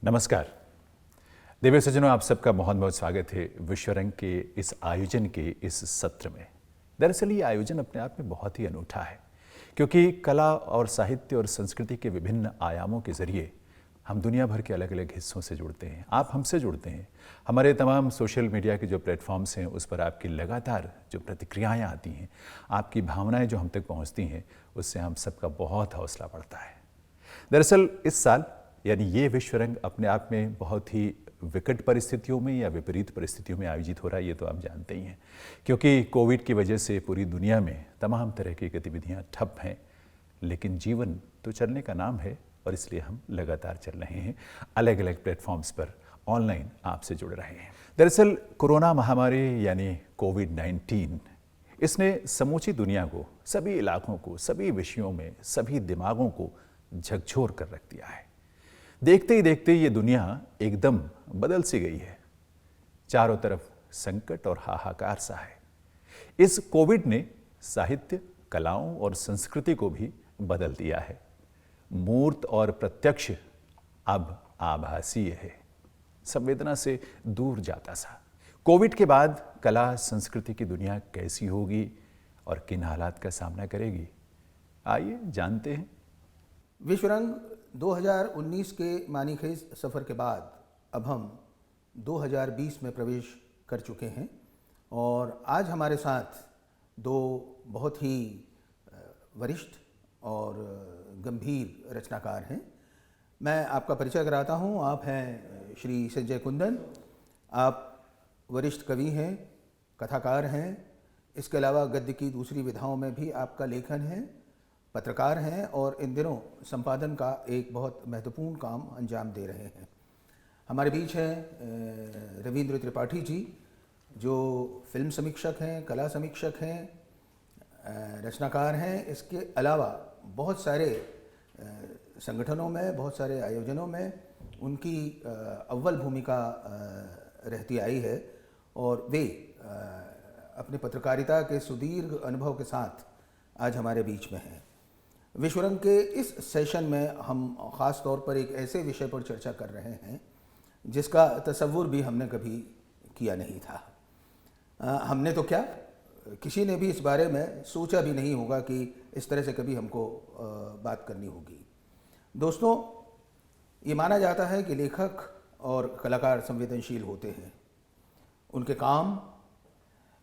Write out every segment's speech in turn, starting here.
नमस्कार देवी सज्जनों, आप सबका बहुत बहुत स्वागत है विश्वरंग के इस आयोजन के इस सत्र में। दरअसल ये आयोजन अपने आप में बहुत ही अनूठा है, क्योंकि कला और साहित्य और संस्कृति के विभिन्न आयामों के जरिए हम दुनिया भर के अलग अलग हिस्सों से जुड़ते हैं। आप हमसे जुड़ते हैं। हमारे तमाम सोशल मीडिया के जो प्लेटफॉर्म्स हैं उस पर आपकी लगातार जो प्रतिक्रियाएँ आती हैं, आपकी भावनाएँ जो हम तक पहुँचती हैं, उससे हम सबका बहुत हौसला बढ़ता है। दरअसल इस साल यानी ये विश्वरंग अपने आप में बहुत ही विकट परिस्थितियों में या विपरीत परिस्थितियों में आयोजित हो रहा है, ये तो आप जानते ही हैं, क्योंकि कोविड की वजह से पूरी दुनिया में तमाम तरह की गतिविधियां ठप हैं। लेकिन जीवन तो चलने का नाम है और इसलिए हम लगातार चल रहे हैं, अलग अलग प्लेटफॉर्म्स पर ऑनलाइन आपसे जुड़ रहे हैं। दरअसल कोरोना महामारी यानी कोविड-19 इसने समूची दुनिया को, सभी इलाकों को, सभी विषयों में, सभी दिमागों को झकझोर कर रख दिया है। देखते ही देखते ये दुनिया एकदम बदल सी गई है। चारों तरफ संकट और हाहाकार सा है। इस कोविड ने साहित्य, कलाओं और संस्कृति को भी बदल दिया है। मूर्त और प्रत्यक्ष अब आभासीय है, संवेदना से दूर जाता सा। कोविड के बाद कला संस्कृति की दुनिया कैसी होगी और किन हालात का सामना करेगी, आइए जानते हैं। विश्वरंग 2019 के मानीखेज सफ़र के बाद अब हम 2020 में प्रवेश कर चुके हैं और आज हमारे साथ दो बहुत ही वरिष्ठ और गंभीर रचनाकार हैं। मैं आपका परिचय कराता हूं। आप हैं श्री संजय कुंदन। आप वरिष्ठ कवि हैं, कथाकार हैं। इसके अलावा गद्य की दूसरी विधाओं में भी आपका लेखन है, पत्रकार हैं और इन दिनों संपादन का एक बहुत महत्वपूर्ण काम अंजाम दे रहे हैं। हमारे बीच हैं रविंद्र त्रिपाठी जी, जो फिल्म समीक्षक हैं, कला समीक्षक हैं, रचनाकार हैं। इसके अलावा बहुत सारे संगठनों में, बहुत सारे आयोजनों में उनकी अव्वल भूमिका रहती आई है और वे अपने पत्रकारिता के सुदीर्घ अनुभव के साथ आज हमारे बीच में हैं। विश्वरंग के इस सेशन में हम ख़ास तौर पर एक ऐसे विषय पर चर्चा कर रहे हैं जिसका तसव्वुर भी हमने कभी किया नहीं था। हमने तो क्या, किसी ने भी इस बारे में सोचा भी नहीं होगा कि इस तरह से कभी हमको बात करनी होगी। दोस्तों, ये माना जाता है कि लेखक और कलाकार संवेदनशील होते हैं। उनके काम,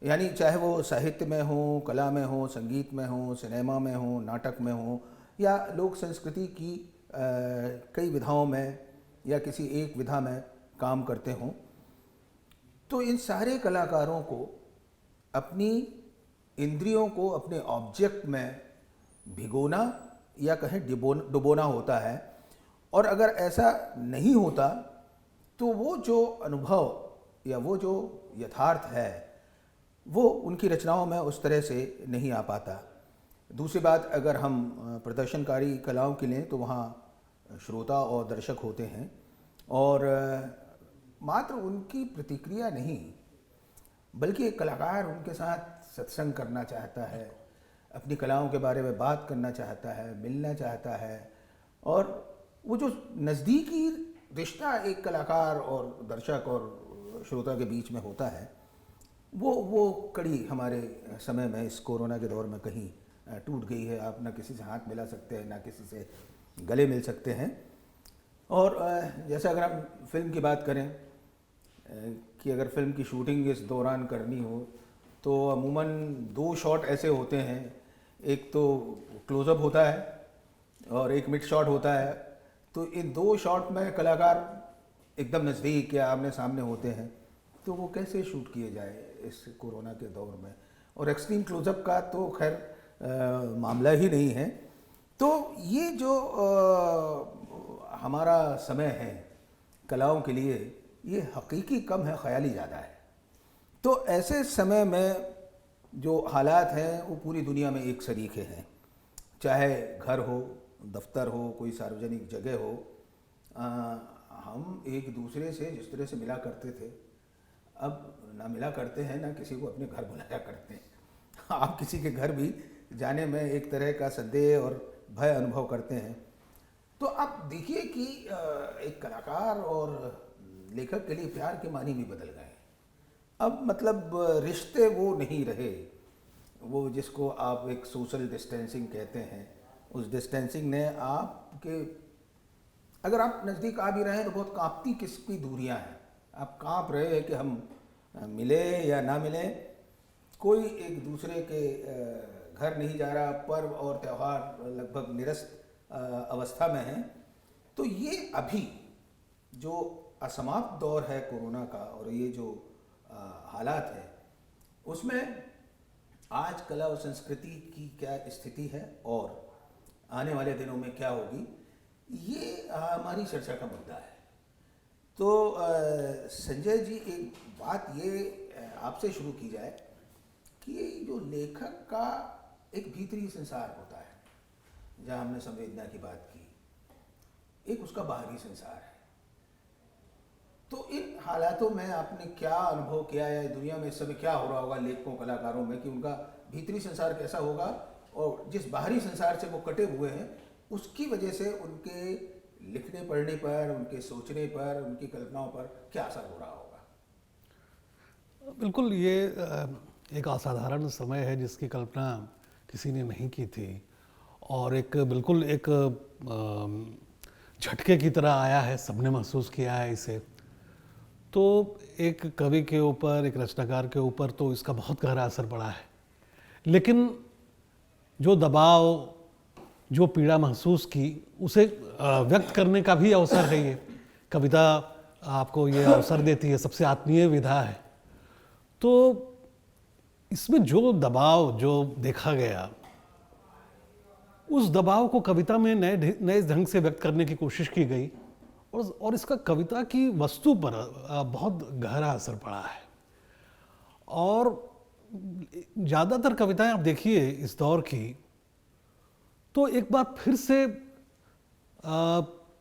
यानी चाहे वो साहित्य में हो, कला में हो, संगीत में हो, सिनेमा में हो, नाटक में हो या लोक संस्कृति की कई विधाओं में या किसी एक विधा में काम करते हों, तो इन सारे कलाकारों को अपनी इंद्रियों को अपने ऑब्जेक्ट में भिगोना या कहें डुबोना होता है। और अगर ऐसा नहीं होता तो वो जो अनुभव या वो जो यथार्थ है वो उनकी रचनाओं में उस तरह से नहीं आ पाता। दूसरी बात, अगर हम प्रदर्शनकारी कलाओं की लें तो वहाँ श्रोता और दर्शक होते हैं और मात्र उनकी प्रतिक्रिया नहीं बल्कि एक कलाकार उनके साथ सत्संग करना चाहता है, अपनी कलाओं के बारे में बात करना चाहता है, मिलना चाहता है। और वो जो नज़दीकी रिश्ता एक कलाकार और दर्शक और श्रोता के बीच में होता है, वो कड़ी हमारे समय में इस कोरोना के दौर में कहीं टूट गई है। आप ना किसी से हाथ मिला सकते हैं, ना किसी से गले मिल सकते हैं। और जैसे अगर हम फिल्म की बात करें कि अगर फिल्म की शूटिंग इस दौरान करनी हो तो अमूमन दो शॉट ऐसे होते हैं, एक तो क्लोज़अप होता है और एक मिड शॉट होता है। तो इन दो शॉट में कलाकार एकदम नज़दीक या आमने सामने होते हैं, तो वो कैसे शूट किए जाए इस कोरोना के दौर में। और एक्सट्रीम क्लोज़अप का तो खैर मामला ही नहीं है। तो ये जो हमारा समय है कलाओं के लिए, ये हकीकी कम है, ख्याली ज़्यादा है। तो ऐसे समय में जो हालात हैं वो पूरी दुनिया में एक सरीखे हैं, चाहे घर हो, दफ्तर हो, कोई सार्वजनिक जगह हो। हम एक दूसरे से जिस तरह से मिला करते थे, अब ना मिला करते हैं, ना किसी को अपने घर बुलाया करते हैं। आप किसी के घर भी जाने में एक तरह का संदेह और भय अनुभव करते हैं। तो आप देखिए कि एक कलाकार और लेखक के लिए प्यार के मानी भी बदल गए। अब मतलब रिश्ते वो नहीं रहे, वो जिसको आप एक सोशल डिस्टेंसिंग कहते हैं, उस डिस्टेंसिंग ने आपके, अगर आप नज़दीक आ भी रहे हैं तो बहुत कांपती किस्म दूरियां हैं, आप कांप रहे हैं कि हम मिले या ना मिले, कोई एक दूसरे के घर नहीं जा रहा, पर्व और त्यौहार लगभग निरस्त अवस्था में हैं। तो ये अभी जो असमाप्त दौर है कोरोना का और ये जो हालात है, उसमें आज कला और संस्कृति की क्या स्थिति है और आने वाले दिनों में क्या होगी, ये हमारी चर्चा का मुद्दा है। तो संजय जी, एक बात ये आपसे शुरू की जाए कि जो लेखक का एक भीतरी संसार होता है, जहाँ हमने संवेदना की बात की, एक उसका बाहरी संसार है। तो इन हालातों में आपने क्या अनुभव किया है, दुनिया में इस समय क्या हो रहा होगा लेखकों कलाकारों में, कि उनका भीतरी संसार कैसा होगा और जिस बाहरी संसार से वो कटे हुए हैं उसकी वजह से उनके लिखने पढ़ने पर, उनके सोचने पर, उनकी कल्पनाओं पर क्या असर हो रहा होगा? बिल्कुल, ये एक असाधारण समय है जिसकी कल्पना किसी ने नहीं की थी और एक बिल्कुल एक झटके की तरह आया है, सबने महसूस किया है इसे। तो एक कवि के ऊपर, एक रचनाकार के ऊपर तो इसका बहुत गहरा असर पड़ा है, लेकिन जो दबाव, जो पीड़ा महसूस की, उसे व्यक्त करने का भी अवसर है ये। कविता आपको ये अवसर देती है, सबसे आत्मीय विधा है। तो इसमें जो दबाव जो देखा गया, उस दबाव को कविता में नए ढंग से व्यक्त करने की कोशिश की गई और इसका कविता की वस्तु पर बहुत गहरा असर पड़ा है। और ज़्यादातर कविताएं आप देखिए इस दौर की, तो एक बार फिर से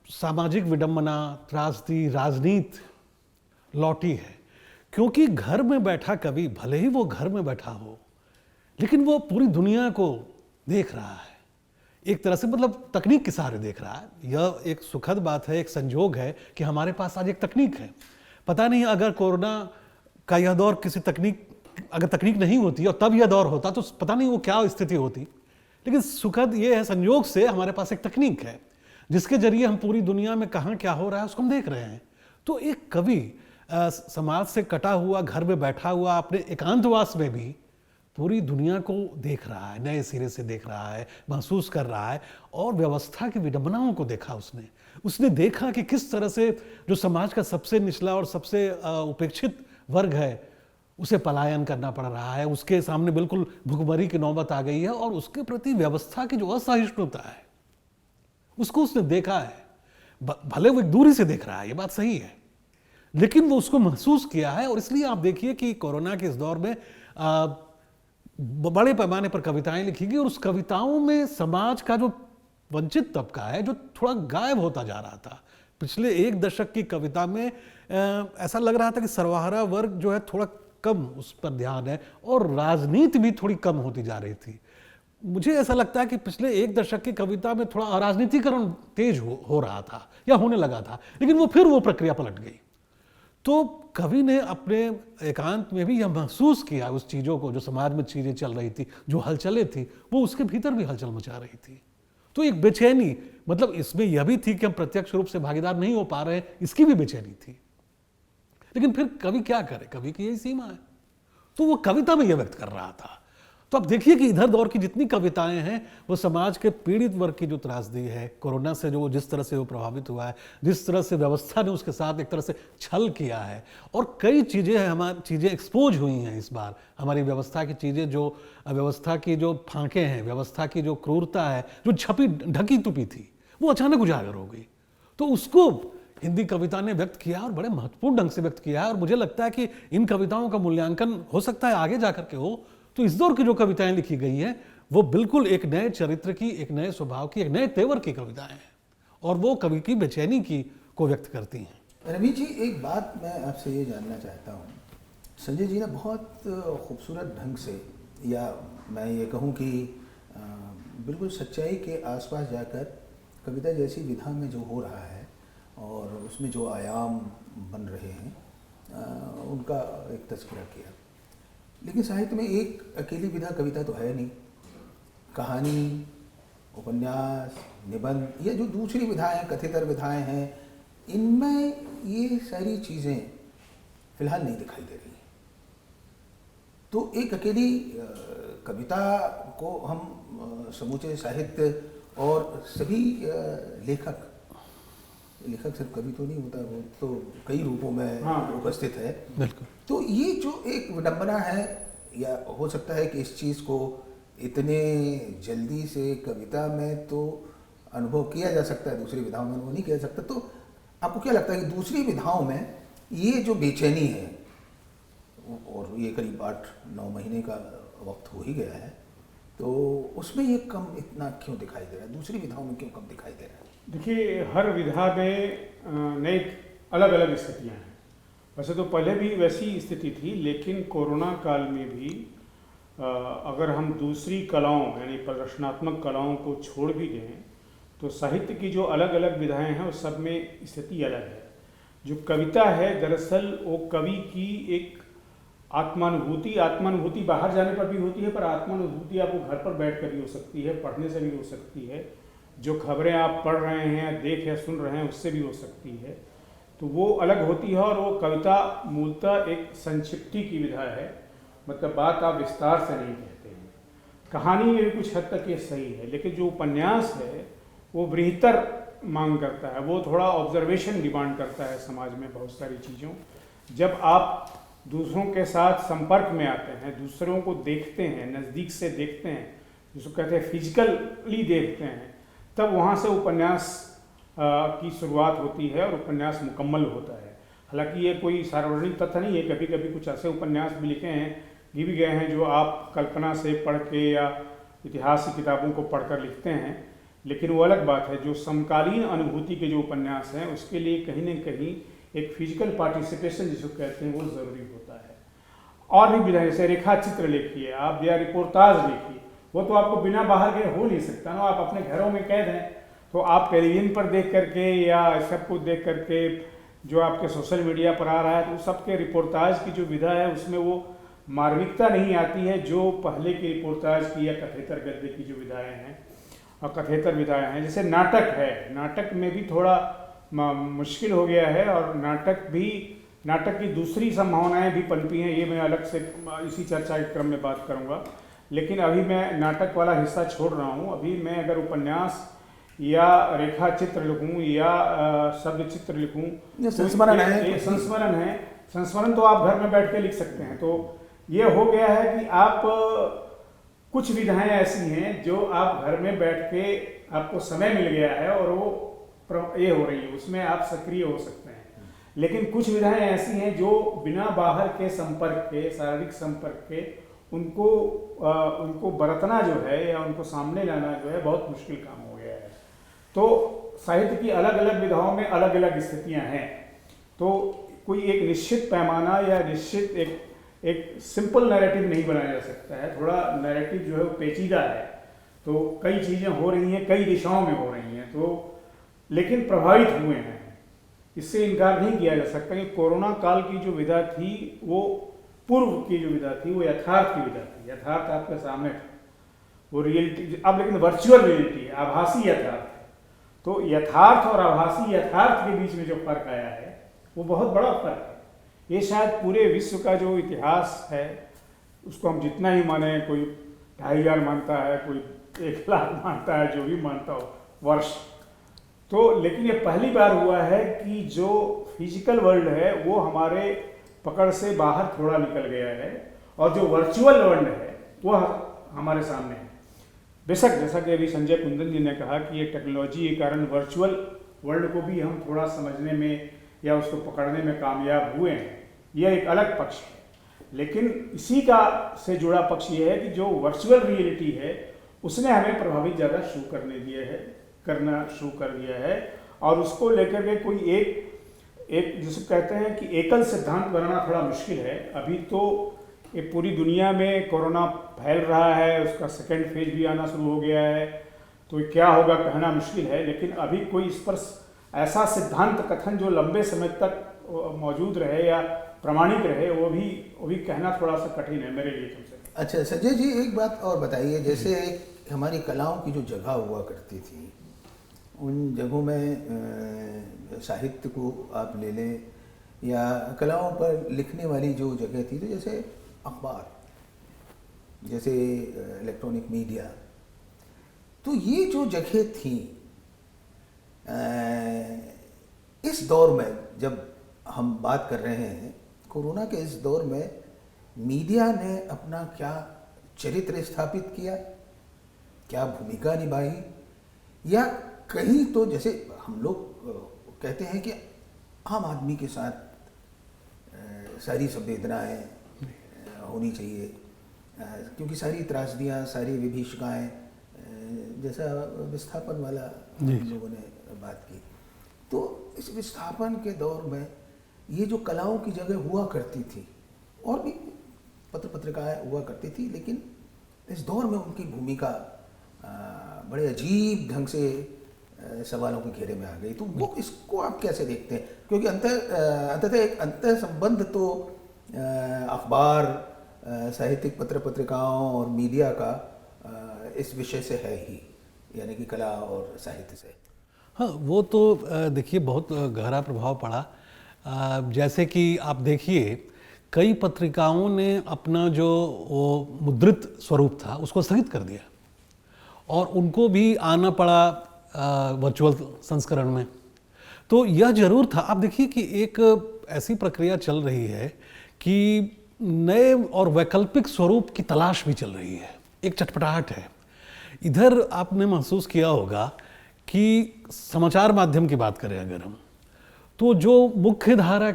सामाजिक विडंबना, त्रासदी, राजनीति लौटी है। क्योंकि घर में बैठा कवि, भले ही वो घर में बैठा हो, लेकिन वो पूरी दुनिया को देख रहा है एक तरह से, मतलब तकनीक के सहारे देख रहा है। यह एक सुखद बात है, एक संजोग है कि हमारे पास आज एक तकनीक है। पता नहीं अगर कोरोना का यह दौर किसी तकनीक, अगर तकनीक नहीं होती और तब यह दौर होता तो पता नहीं वो क्या स्थिति होती। लेकिन सुखद ये है, संयोग से हमारे पास एक तकनीक है जिसके जरिए हम पूरी दुनिया में कहाँ क्या हो रहा है उसको हम देख रहे हैं। तो एक कवि समाज से कटा हुआ, घर में बैठा हुआ, अपने एकांतवास में भी पूरी दुनिया को देख रहा है, नए सिरे से देख रहा है, महसूस कर रहा है। और व्यवस्था की विडंबनाओं को देखा उसने देखा कि किस तरह से जो समाज का सबसे निचला और सबसे उपेक्षित वर्ग है उसे पलायन करना पड़ रहा है, उसके सामने बिल्कुल भुखमरी की नौबत आ गई है और उसके प्रति व्यवस्था की जो असहिष्णुता है उसको उसने देखा है। भले वो एक दूरी से देख रहा है, ये बात सही है, लेकिन वो उसको महसूस किया है। और इसलिए आप देखिए कि कोरोना के इस दौर में बड़े पैमाने पर कविताएं लिखी गई और उस कविताओं में समाज का जो वंचित तबका है, जो थोड़ा गायब होता जा रहा था। पिछले एक दशक की कविता में ऐसा लग रहा था कि सर्वहारा वर्ग जो है थोड़ा कम, उस पर ध्यान है, और राजनीति भी थोड़ी कम होती जा रही थी। मुझे ऐसा लगता है कि पिछले एक दशक की कविता में थोड़ा अराजनीतिकरण तेज हो रहा था या होने लगा था, लेकिन वो प्रक्रिया पलट गई। तो कवि ने अपने एकांत में भी यह महसूस किया उस चीज़ों को, जो समाज में चीज़ें चल रही थी, जो हलचलें थी, वो उसके भीतर भी हलचल मचा रही थी। तो एक बेचैनी, मतलब इसमें यह भी थी कि हम प्रत्यक्ष रूप से भागीदार नहीं हो पा रहे हैं, इसकी भी बेचैनी थी। लेकिन फिर कवि क्या करे, कवि की यही सीमा है, तो वो कविता में यह व्यक्त कर रहा था। तो अब देखिए कि इधर दौर की जितनी कविताएं हैं वो समाज के पीड़ित वर्ग की जो त्रासदी है, कोरोना से जो जिस तरह से वो प्रभावित हुआ है, जिस तरह से व्यवस्था ने उसके साथ एक तरह से छल किया है, और कई चीज़ें हैं, हमारी चीज़ें एक्सपोज हुई हैं इस बार, हमारी व्यवस्था की चीज़ें, जो व्यवस्था की जो फांकें हैं, व्यवस्था की जो क्रूरता है, जो छपी ढकी तुपी थी, वो अचानक उजागर हो गई। तो उसको हिंदी कविता ने व्यक्त किया और बड़े महत्वपूर्ण ढंग से व्यक्त किया है। और मुझे लगता है कि इन कविताओं का मूल्यांकन हो सकता है आगे जाकर के हो। तो इस दौर की जो कविताएं लिखी गई हैं वो बिल्कुल एक नए चरित्र की, एक नए स्वभाव की, एक नए तेवर की कविताएं हैं और वो कवि की बेचैनी की को व्यक्त करती हैं। रवि जी, एक बात मैं आपसे ये जानना चाहता हूँ, संजय जी ने बहुत खूबसूरत ढंग से, या मैं ये कहूँ कि बिल्कुल सच्चाई के आसपास जाकर कविता जैसी विधा में जो हो रहा है और उसमें जो आयाम बन रहे हैं उनका एक तज़किरा किया। लेकिन साहित्य में एक अकेली विधा कविता तो है नहीं। कहानी, उपन्यास, निबंध, ये जो दूसरी विधाएं, कथितर विधाएं हैं, इनमें ये सारी चीज़ें फिलहाल नहीं दिखाई दे रही। तो एक अकेली कविता को हम समूचे साहित्य और सभी लेखक सिर्फ कवि तो नहीं होता, वो तो कई रूपों में उपस्थित है। बिल्कुल। तो ये जो एक विडंबना है, या हो सकता है कि इस चीज़ को इतने जल्दी से कविता में तो अनुभव किया जा सकता है, दूसरी विधाओं में अनुभव नहीं किया जा सकता। तो आपको क्या लगता है कि दूसरी विधाओं में ये जो बेचैनी है, और ये करीब 8-9 महीने का वक्त हो ही गया है, तो उसमें ये कम इतना क्यों दिखाई दे रहा है, दूसरी विधाओं में क्यों कम दिखाई दे रहा है? देखिए, हर विधा में नई अलग अलग स्थितियां हैं। वैसे तो पहले भी वैसी स्थिति थी, लेकिन कोरोना काल में भी अगर हम दूसरी कलाओं यानी प्रदर्शनात्मक कलाओं को छोड़ भी दें तो साहित्य की जो अलग अलग विधाएं हैं उस सब में स्थिति अलग है। जो कविता है दरअसल वो कवि की एक आत्मानुभूति बाहर जाने पर भी होती है, पर आत्मानुभूति आपको घर पर बैठ कर भी हो सकती है, पढ़ने से भी हो सकती है, जो खबरें आप पढ़ रहे हैं, देख या सुन रहे हैं, उससे भी हो सकती है। तो वो अलग होती है। और वो कविता मूलतः एक संक्षिप्ति की विधा है, मतलब बात आप विस्तार से नहीं कहते हैं। कहानी में भी कुछ हद तक ये सही है, लेकिन जो उपन्यास है वो बृहत्तर मांग करता है, वो थोड़ा ऑब्जर्वेशन डिमांड करता है समाज में बहुत सारी चीज़ों। जब आप दूसरों के साथ संपर्क में आते हैं, दूसरों को देखते हैं, नज़दीक से देखते हैं, जिसको कहते हैं फिजिकली देखते हैं, तब वहाँ से उपन्यास की शुरुआत होती है और उपन्यास मुकम्मल होता है। हालांकि ये कोई सार्वजनिक तथ्य नहीं है, कभी कभी कुछ ऐसे उपन्यास भी लिखे हैं, भी गए हैं, जो आप कल्पना से पढ़ के या इतिहास की किताबों को पढ़कर लिखते हैं, लेकिन वो अलग बात है। जो समकालीन अनुभूति के जो उपन्यास हैं उसके लिए कहीं न कहीं एक फिजिकल पार्टिसिपेशन जिसको कहते हैं वो ज़रूरी होता है। और भी विधाएं, जैसे रेखा चित्र लिखिए आप या रिपोर्टाज लिखिए, वो तो आपको बिना बाहर गए हो नहीं सकता ना। आप अपने घरों में कैद हैं, तो आप टेलीविज़न पर देख करके या सब कुछ देख करके जो आपके सोशल मीडिया पर आ रहा है, तो सबके रिपोर्टाज की जो विधा है उसमें वो मार्मिकता नहीं आती है जो पहले की रिपोर्टाज की या कथेतर गद्य की जो विधाएँ हैं और कथेतर विधाएँ हैं। जैसे नाटक है, नाटक में भी थोड़ा मुश्किल हो गया है, और नाटक की दूसरी संभावनाएं भी पनपी हैं, ये मैं अलग से इसी चर्चा के क्रम में बात करूंगा। लेकिन अभी मैं नाटक वाला हिस्सा छोड़ रहा हूं। अभी मैं अगर उपन्यास या रेखा चित्र लिखूं या शब्द चित्र लिखूं, संस्मरण तो आप घर में बैठ के लिख सकते हैं। तो ये हो गया है कि आप कुछ विधाएं ऐसी हैं जो आप घर में बैठ के आपको समय मिल गया है और वो ये हो रही है, उसमें आप सक्रिय हो सकते हैं। लेकिन कुछ विधाएं ऐसी हैं जो बिना बाहर के संपर्क के, शारीरिक संपर्क के, उनको बरतना जो है या उनको सामने लाना जो है बहुत मुश्किल काम हो गया है। तो साहित्य की अलग अलग विधाओं में अलग अलग स्थितियां हैं। तो कोई एक निश्चित पैमाना या निश्चित एक सिंपल नैरेटिव नहीं बनाया जा सकता है। थोड़ा नैरेटिव जो है वो पेचीदा है। तो कई चीज़ें हो रही हैं, कई दिशाओं में हो रही हैं, तो लेकिन प्रभावित हुए हैं, इससे इनकार नहीं किया जा सकता कि कोरोना काल की जो विधा थी वो पूर्व की जो विधा थी वो यथार्थ की विधा थी। यथार्थ आपके सामने था, वो रियलिटी। अब लेकिन वर्चुअल रियलिटी है, आभासी यथार्थ है। तो यथार्थ और आभासी यथार्थ के बीच में जो फर्क आया है वो बहुत बड़ा फर्क है। ये शायद पूरे विश्व का जो इतिहास है उसको हम जितना ही माने, कोई 2500 मानता है, कोई 1 लाख मानता है, जो भी मानता हो वर्ष, तो लेकिन ये पहली बार हुआ है कि जो फिजिकल वर्ल्ड है वो हमारे पकड़ से बाहर थोड़ा निकल गया है और जो वर्चुअल वर्ल्ड है वो हमारे सामने है। बेशक जैसा कि अभी संजय कुंदन जी ने कहा कि ये टेक्नोलॉजी के कारण वर्चुअल वर्ल्ड को भी हम थोड़ा समझने में या उसको पकड़ने में कामयाब हुए हैं, यह एक अलग पक्ष है। लेकिन इसी का से जुड़ा पक्ष ये है कि जो वर्चुअल रियलिटी है उसने हमें प्रभावित ज़्यादा करना शुरू कर दिया है, और उसको लेकर के कोई एक जिसे कहते हैं कि एकल सिद्धांत बनाना थोड़ा मुश्किल है। अभी तो ये पूरी दुनिया में कोरोना फैल रहा है, उसका सेकेंड फेज भी आना शुरू हो गया है, तो ये क्या होगा कहना मुश्किल है, लेकिन अभी कोई इस पर ऐसा सिद्धांत कथन जो लंबे समय तक मौजूद रहे या प्रमाणिक रहे, वो भी कहना थोड़ा सा कठिन है मेरे लिए तुमसे। अच्छा संजय जी, एक बात और बताइए, जैसे हमारी कलाओं की जो जगह हुआ करती थी, उन जगहों में साहित्य को आप ले लें या कलाओं पर लिखने वाली जो जगह थी, तो जैसे अखबार, जैसे इलेक्ट्रॉनिक मीडिया, तो ये जो जगह थी, इस दौर में जब हम बात कर रहे हैं कोरोना के इस दौर में, मीडिया ने अपना क्या चरित्र स्थापित किया, क्या भूमिका निभाई, या कहीं तो जैसे हम लोग कहते हैं कि आम आदमी के साथ सारी संवेदनाएं होनी चाहिए, क्योंकि सारी त्रासदियाँ, सारी विभीषिकाएं, जैसा विस्थापन वाला हम लोगों ने बात की, तो इस विस्थापन के दौर में ये जो कलाओं की जगह हुआ करती थी, और भी पत्र पत्रिकाएं हुआ करती थी, लेकिन इस दौर में उनकी भूमिका बड़े अजीब ढंग से सवालों के घेरे में आ गई। तो वो इसको आप कैसे देखते हैं? क्योंकि अंततः एक अंतः संबंध तो अखबार, साहित्यिक पत्र पत्रिकाओं और मीडिया का इस विषय से है ही, यानी कि कला और साहित्य से। हाँ, वो तो देखिए बहुत गहरा प्रभाव पड़ा। जैसे कि आप देखिए, कई पत्रिकाओं ने अपना जो वो मुद्रित स्वरूप था उसको स्थगित कर दिया और उनको भी आना पड़ा वर्चुअल संस्करण में। तो यह जरूर था। आप देखिए कि एक ऐसी प्रक्रिया चल रही है कि नए और वैकल्पिक स्वरूप की तलाश भी चल रही है, एक चटपटाहट है। इधर आपने महसूस किया होगा कि समाचार माध्यम की बात करें अगर हम, तो जो मुख्य धारा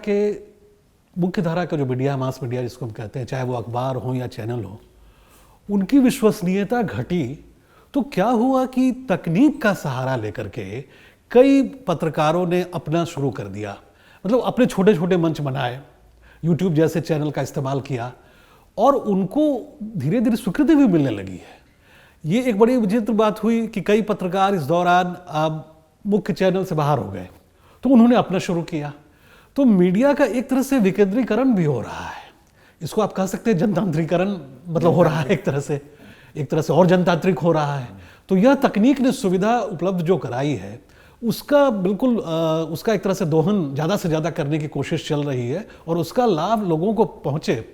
का जो मीडिया, मास मीडिया जिसको हम कहते हैं, चाहे वो अखबार हो या चैनल हो, उनकी विश्वसनीयता घटी। तो क्या हुआ कि तकनीक का सहारा लेकर के कई पत्रकारों ने अपना शुरू कर दिया, मतलब अपने छोटे छोटे मंच बनाए, यूट्यूब जैसे चैनल का इस्तेमाल किया और उनको धीरे धीरे स्वीकृति भी मिलने लगी है। ये एक बड़ी विचित्र बात हुई कि कई पत्रकार इस दौरान मुख्य चैनल से बाहर हो गए, तो उन्होंने अपना शुरू किया। तो मीडिया का एक तरह से विकेंद्रीकरण भी हो रहा है, इसको आप कह सकते हैं जनतांत्रिकरण, मतलब हो रहा है एक तरह से और जनतांत्रिक हो रहा है। तो यह तकनीक ने सुविधा उपलब्ध जो कराई है, उसका बिल्कुल उसका एक तरह से दोहन ज़्यादा से ज़्यादा करने की कोशिश चल रही है और उसका लाभ लोगों को पहुँचे,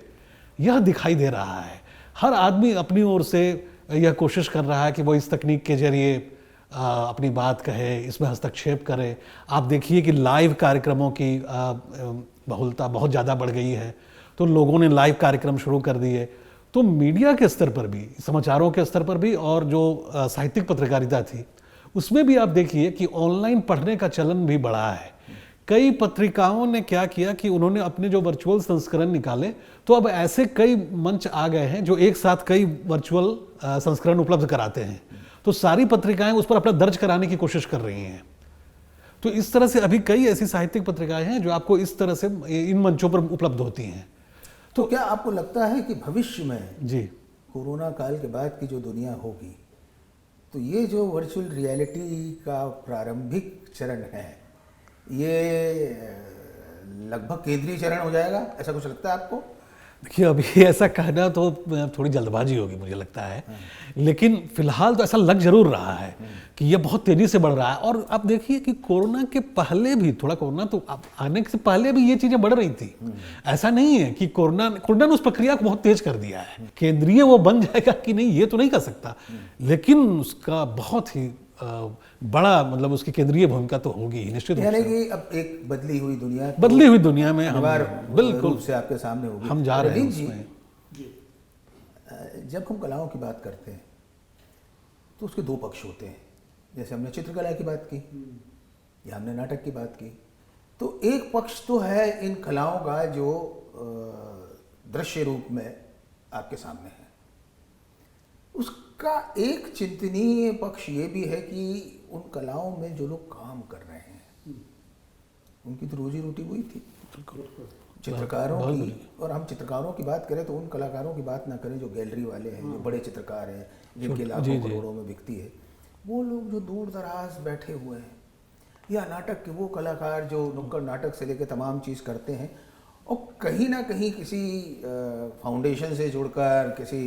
यह दिखाई दे रहा है। हर आदमी अपनी ओर से यह कोशिश कर रहा है कि वो इस तकनीक के जरिए अपनी बात कहे, इसमें हस्तक्षेप करे। आप देखिए कि लाइव कार्यक्रमों की बहुलता बहुत ज़्यादा बढ़ गई है, तो लोगों ने लाइव कार्यक्रम शुरू कर दिए। तो मीडिया के स्तर पर भी, समाचारों के स्तर पर भी, और जो साहित्यिक पत्रकारिता थी उसमें भी आप देखिए कि ऑनलाइन पढ़ने का चलन भी बढ़ा है। कई पत्रिकाओं ने क्या किया कि उन्होंने अपने जो वर्चुअल संस्करण निकाले, तो अब ऐसे कई मंच आ गए हैं जो एक साथ कई वर्चुअल संस्करण उपलब्ध कराते हैं। तो सारी पत्रिकाएं उस पर अपना दर्ज कराने की कोशिश कर रही हैं। तो इस तरह से अभी कई ऐसी साहित्यिक पत्रिकाएं हैं जो आपको इस तरह से इन मंचों पर उपलब्ध होती हैं। तो क्या आपको लगता है कि भविष्य में जी, कोरोना काल के बाद की जो दुनिया होगी, तो ये जो वर्चुअल रियलिटी का प्रारंभिक चरण है, ये लगभग केंद्रीय चरण हो जाएगा, ऐसा कुछ लगता है आपको? देखिए, अभी ऐसा कहना तो थोड़ी जल्दबाजी होगी मुझे लगता है, लेकिन फिलहाल तो ऐसा लग जरूर रहा है कि ये बहुत तेजी से बढ़ रहा है। और आप देखिए कि कोरोना के पहले भी, थोड़ा कोरोना तो आने से पहले भी ये चीजें बढ़ रही थी। ऐसा नहीं है कि कोरोना ने उस प्रक्रिया को बहुत तेज कर दिया है। केंद्रीय वो बन जाएगा कि नहीं, ये तो नहीं कह सकता, लेकिन उसका बहुत ही बड़ा, मतलब उसकी केंद्रीय भूमिका तो होगी ही निश्चित। यानी कि अब एक बदली हुई दुनिया में हम बिल्कुल से आपके सामने होगी, हम जा रहे हैं उसमें। जब हम कलाओं की बात करते हैं तो उसके दो पक्ष होते हैं। जैसे हमने चित्रकला की बात की या हमने नाटक की बात की, तो एक पक्ष तो है इन कलाओं का जो दृश्य रूप में आपके सामने है। उसका एक चिंतनीय पक्ष ये भी है कि उन कलाओं में जो लोग काम कर रहे हैं, उनकी तो रोजी रोटी वही थी, चित्रकारों की। और हम चित्रकारों की बात करें तो उन कलाकारों की बात ना करें जो गैलरी वाले हैं, जो बड़े चित्रकार हैं, जिनके लाखों करोड़ों में बिकती है। वो लोग जो दूर दराज बैठे हुए हैं, या नाटक के वो कलाकार जो नुक्कड़ नाटक से लेकर तमाम चीज़ करते हैं और कहीं ना कहीं किसी फाउंडेशन से जुड़कर, किसी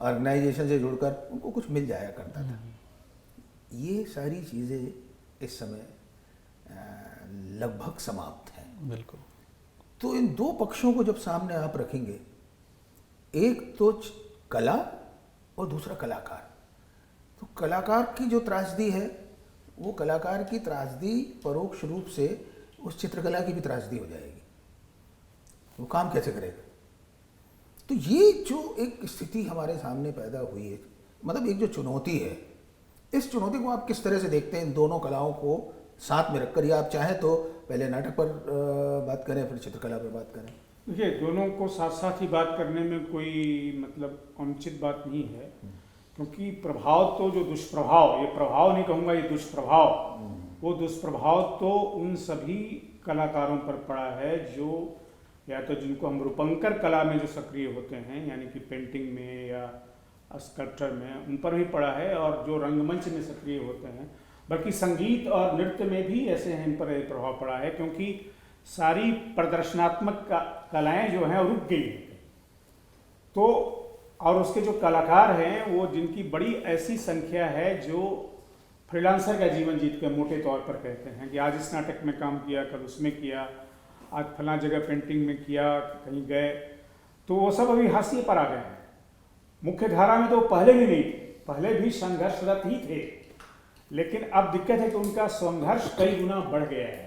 ऑर्गेनाइजेशन से जुड़कर उनको कुछ मिल जाया करता था। ये सारी चीज़ें इस समय लगभग समाप्त हैं। बिल्कुल। तो इन दो पक्षों को जब सामने आप रखेंगे, एक तो कला और दूसरा कलाकार, तो कलाकार की जो त्रासदी है वो कलाकार की त्रासदी परोक्ष रूप से उस चित्रकला की भी त्रासदी हो जाएगी। वो काम कैसे करेगा? तो ये जो एक स्थिति हमारे सामने पैदा हुई है, मतलब एक जो चुनौती है, इस चुनौती को आप किस तरह से देखते हैं इन दोनों कलाओं को साथ में रखकर? या आप चाहें तो पहले नाटक पर बात करें, फिर चित्रकला पर बात करें। देखिए, दोनों को साथ साथ ही बात करने में कोई मतलब अनुचित बात नहीं है, क्योंकि प्रभाव तो जो दुष्प्रभाव, ये प्रभाव नहीं कहूँगा, ये दुष्प्रभाव, वो दुष्प्रभाव तो उन सभी कलाकारों पर पड़ा है जो या तो जिनको हम रूपंकर कला में जो सक्रिय होते हैं, यानी कि पेंटिंग में या स्कल्पचर में, उन पर भी पड़ा है, और जो रंगमंच में सक्रिय होते हैं, बल्कि संगीत और नृत्य में भी ऐसे हैं, इन पर प्रभाव पड़ा है, क्योंकि सारी प्रदर्शनात्मक कलाएं जो हैं रुक गई हैं। तो और उसके जो कलाकार हैं वो जिनकी बड़ी ऐसी संख्या है जो फ्रीलांसर का जीवन जीत के मोटे तौर पर कहते हैं कि आज इस नाटक में काम किया, कल उसमें किया, आज फला जगह पेंटिंग में किया, कहीं गए, तो वो सब अभी हाशिए पर आ गए हैं। मुख्य धारा में तो पहले भी नहीं थे, पहले भी संघर्षरत ही थे, लेकिन अब दिक्कत है कि उनका संघर्ष कई गुना बढ़ गया है।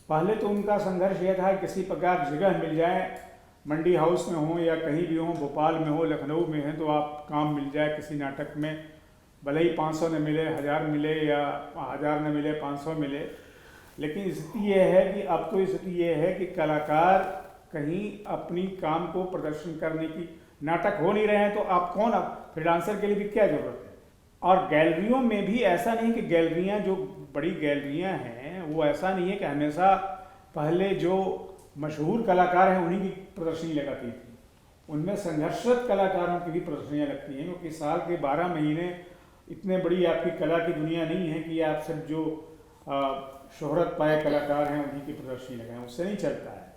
पहले तो उनका संघर्ष यह था किसी प्रकार जगह मिल जाए, मंडी हाउस में हो या कहीं भी हो, भोपाल में हो, लखनऊ में है, तो आप काम मिल जाए किसी नाटक में, भले ही 500 न मिले, 1000 मिले, या 1000 न मिले, 500 मिले। लेकिन स्थिति ये है कि अब तो स्थिति ये है कि कलाकार कहीं अपनी काम को प्रदर्शन करने की, नाटक हो नहीं रहे हैं तो आप कौन, अब फ्रीलांसर के लिए भी क्या जरूरत है। और गैलरियों में भी ऐसा नहीं कि गैलरियाँ जो बड़ी गैलरियाँ हैं वो ऐसा नहीं है कि हमेशा पहले जो मशहूर कलाकार हैं उन्हीं की प्रदर्शनी लगाती थी, उनमें संघर्षरत कलाकारों की भी प्रदर्शनियाँ लगती हैं, क्योंकि साल के 12 महीने इतने बड़ी आपकी कला की दुनिया नहीं है कि आप सब जो शोहरत पाए कलाकार हैं उन्हीं की प्रदर्शनी लगाएं, उससे नहीं चलता है।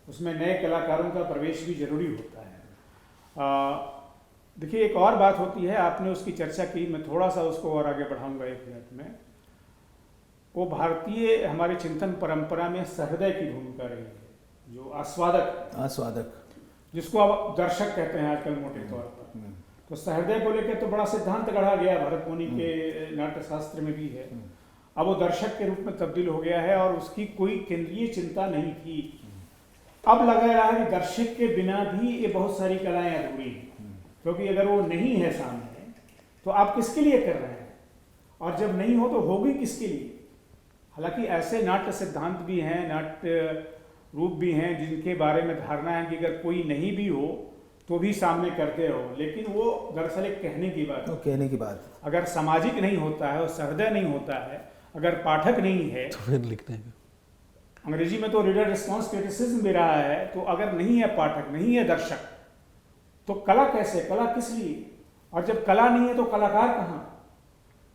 उसमें नए कलाकारों का प्रवेश भी जरूरी होता है। देखिए, एक और बात होती है, आपने उसकी चर्चा की, मैं थोड़ा सा उसको और आगे बढ़ाऊंगा 1 मिनट में। वो भारतीय हमारे चिंतन परंपरा में सहृदय की भूमिका रही है, जो आस्वादक जिसको अब दर्शक कहते हैं आजकल मोटे तौर पर। तो सहृदय को लेकर तो बड़ा सिद्धांत गढ़ा गया, भरत मुनि के नाट्य शास्त्र में भी है। अब वो दर्शक के रूप में तब्दील हो गया है और उसकी कोई केंद्रीय चिंता नहीं थी। अब लग रहा है कि दर्शक के बिना भी ये बहुत सारी कलाएं अधूरी हैं, क्योंकि अगर वो नहीं है सामने तो आप किसके लिए कर रहे हैं, और जब नहीं हो तो होगी किसके लिए। हालांकि ऐसे नाट्य सिद्धांत भी हैं, नाट्य रूप भी हैं जिनके बारे में धारणा है कि अगर कोई नहीं भी हो तो भी सामने करते रहो, लेकिन वो दरअसल एक कहने की बात है। कहने की बात, अगर सामाजिक नहीं होता है और सहृदय नहीं होता है, अगर पाठक नहीं है तो फिर लिखने का अंग्रेजी में तो रीडर रिस्पॉन्स क्रिटिसिज्म भी रहा है, तो अगर नहीं है पाठक, नहीं है दर्शक, तो कला कैसे, कला किस लिए? और जब कला नहीं है तो कलाकार कहाँ?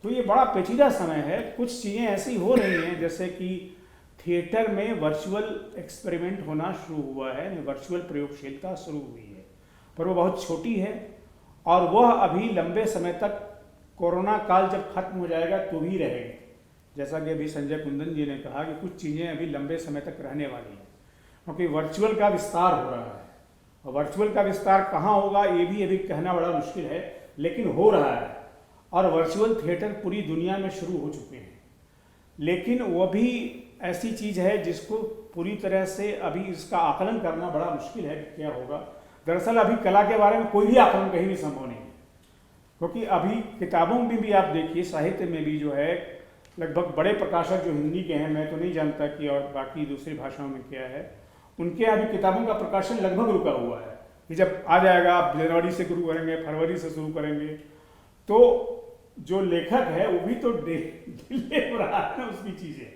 तो ये बड़ा पेचीदा समय है। कुछ चीज़ें ऐसी हो रही हैं जैसे कि थिएटर में वर्चुअल एक्सपेरिमेंट होना शुरू हुआ है, वर्चुअल प्रयोगशीलता शुरू हुई है, पर वो बहुत छोटी है और वह अभी लंबे समय तक, कोरोना काल जब खत्म हो जाएगा तो भी रहेगी। जैसा कि अभी संजय कुंदन जी ने कहा कि कुछ चीज़ें अभी लंबे समय तक रहने वाली हैं, क्योंकि वर्चुअल का विस्तार हो रहा है। और वर्चुअल का विस्तार कहाँ होगा ये भी अभी कहना बड़ा मुश्किल है, लेकिन हो रहा है। और वर्चुअल थिएटर पूरी दुनिया में शुरू हो चुके हैं, लेकिन वो भी ऐसी चीज़ है जिसको पूरी तरह से अभी इसका आकलन करना बड़ा मुश्किल है कि क्या होगा। दरअसल अभी कला के बारे में कोई भी आकलन कहीं भी संभव नहीं है, क्योंकि अभी किताबों में भी आप देखिए, साहित्य में भी जो है लगभग बड़े प्रकाशक जो हिंदी के हैं, मैं तो नहीं जानता कि और बाकी दूसरी भाषाओं में क्या है, उनके अभी किताबों का प्रकाशन लगभग रुका हुआ है कि जब आ जाएगा, आप जनवरी से शुरू करेंगे, फरवरी से शुरू करेंगे, तो जो लेखक है वो भी तो डिले हो रहा है ना उसकी चीज़ें।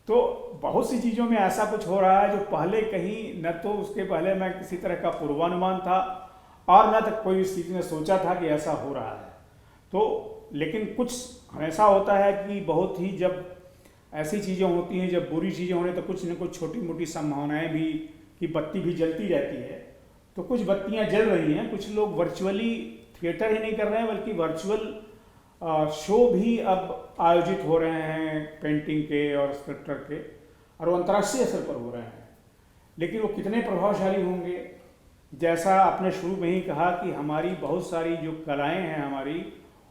तो बहुत सी चीज़ों में ऐसा कुछ हो रहा है जो पहले कहीं न तो उसके पहले मैं किसी तरह का पूर्वानुमान था और न तक कोई इस चीज़ ने सोचा था कि ऐसा हो रहा है। तो लेकिन कुछ हमेशा होता है कि बहुत ही जब ऐसी चीज़ें होती हैं, जब बुरी चीज़ें होने तो कुछ न कुछ छोटी मोटी संभावनाएं भी कि बत्ती भी जलती रहती है। तो कुछ बत्तियां जल रही हैं, कुछ लोग वर्चुअली थिएटर ही नहीं कर रहे हैं बल्कि वर्चुअल शो भी अब आयोजित हो रहे हैं पेंटिंग के और स्कल्पचर के, और वो अंतर्राष्ट्रीय स्तर पर हो रहे हैं। लेकिन वो कितने प्रभावशाली होंगे, जैसा आपने शुरू में ही कहा कि हमारी बहुत सारी जो कलाएं हैं हमारी,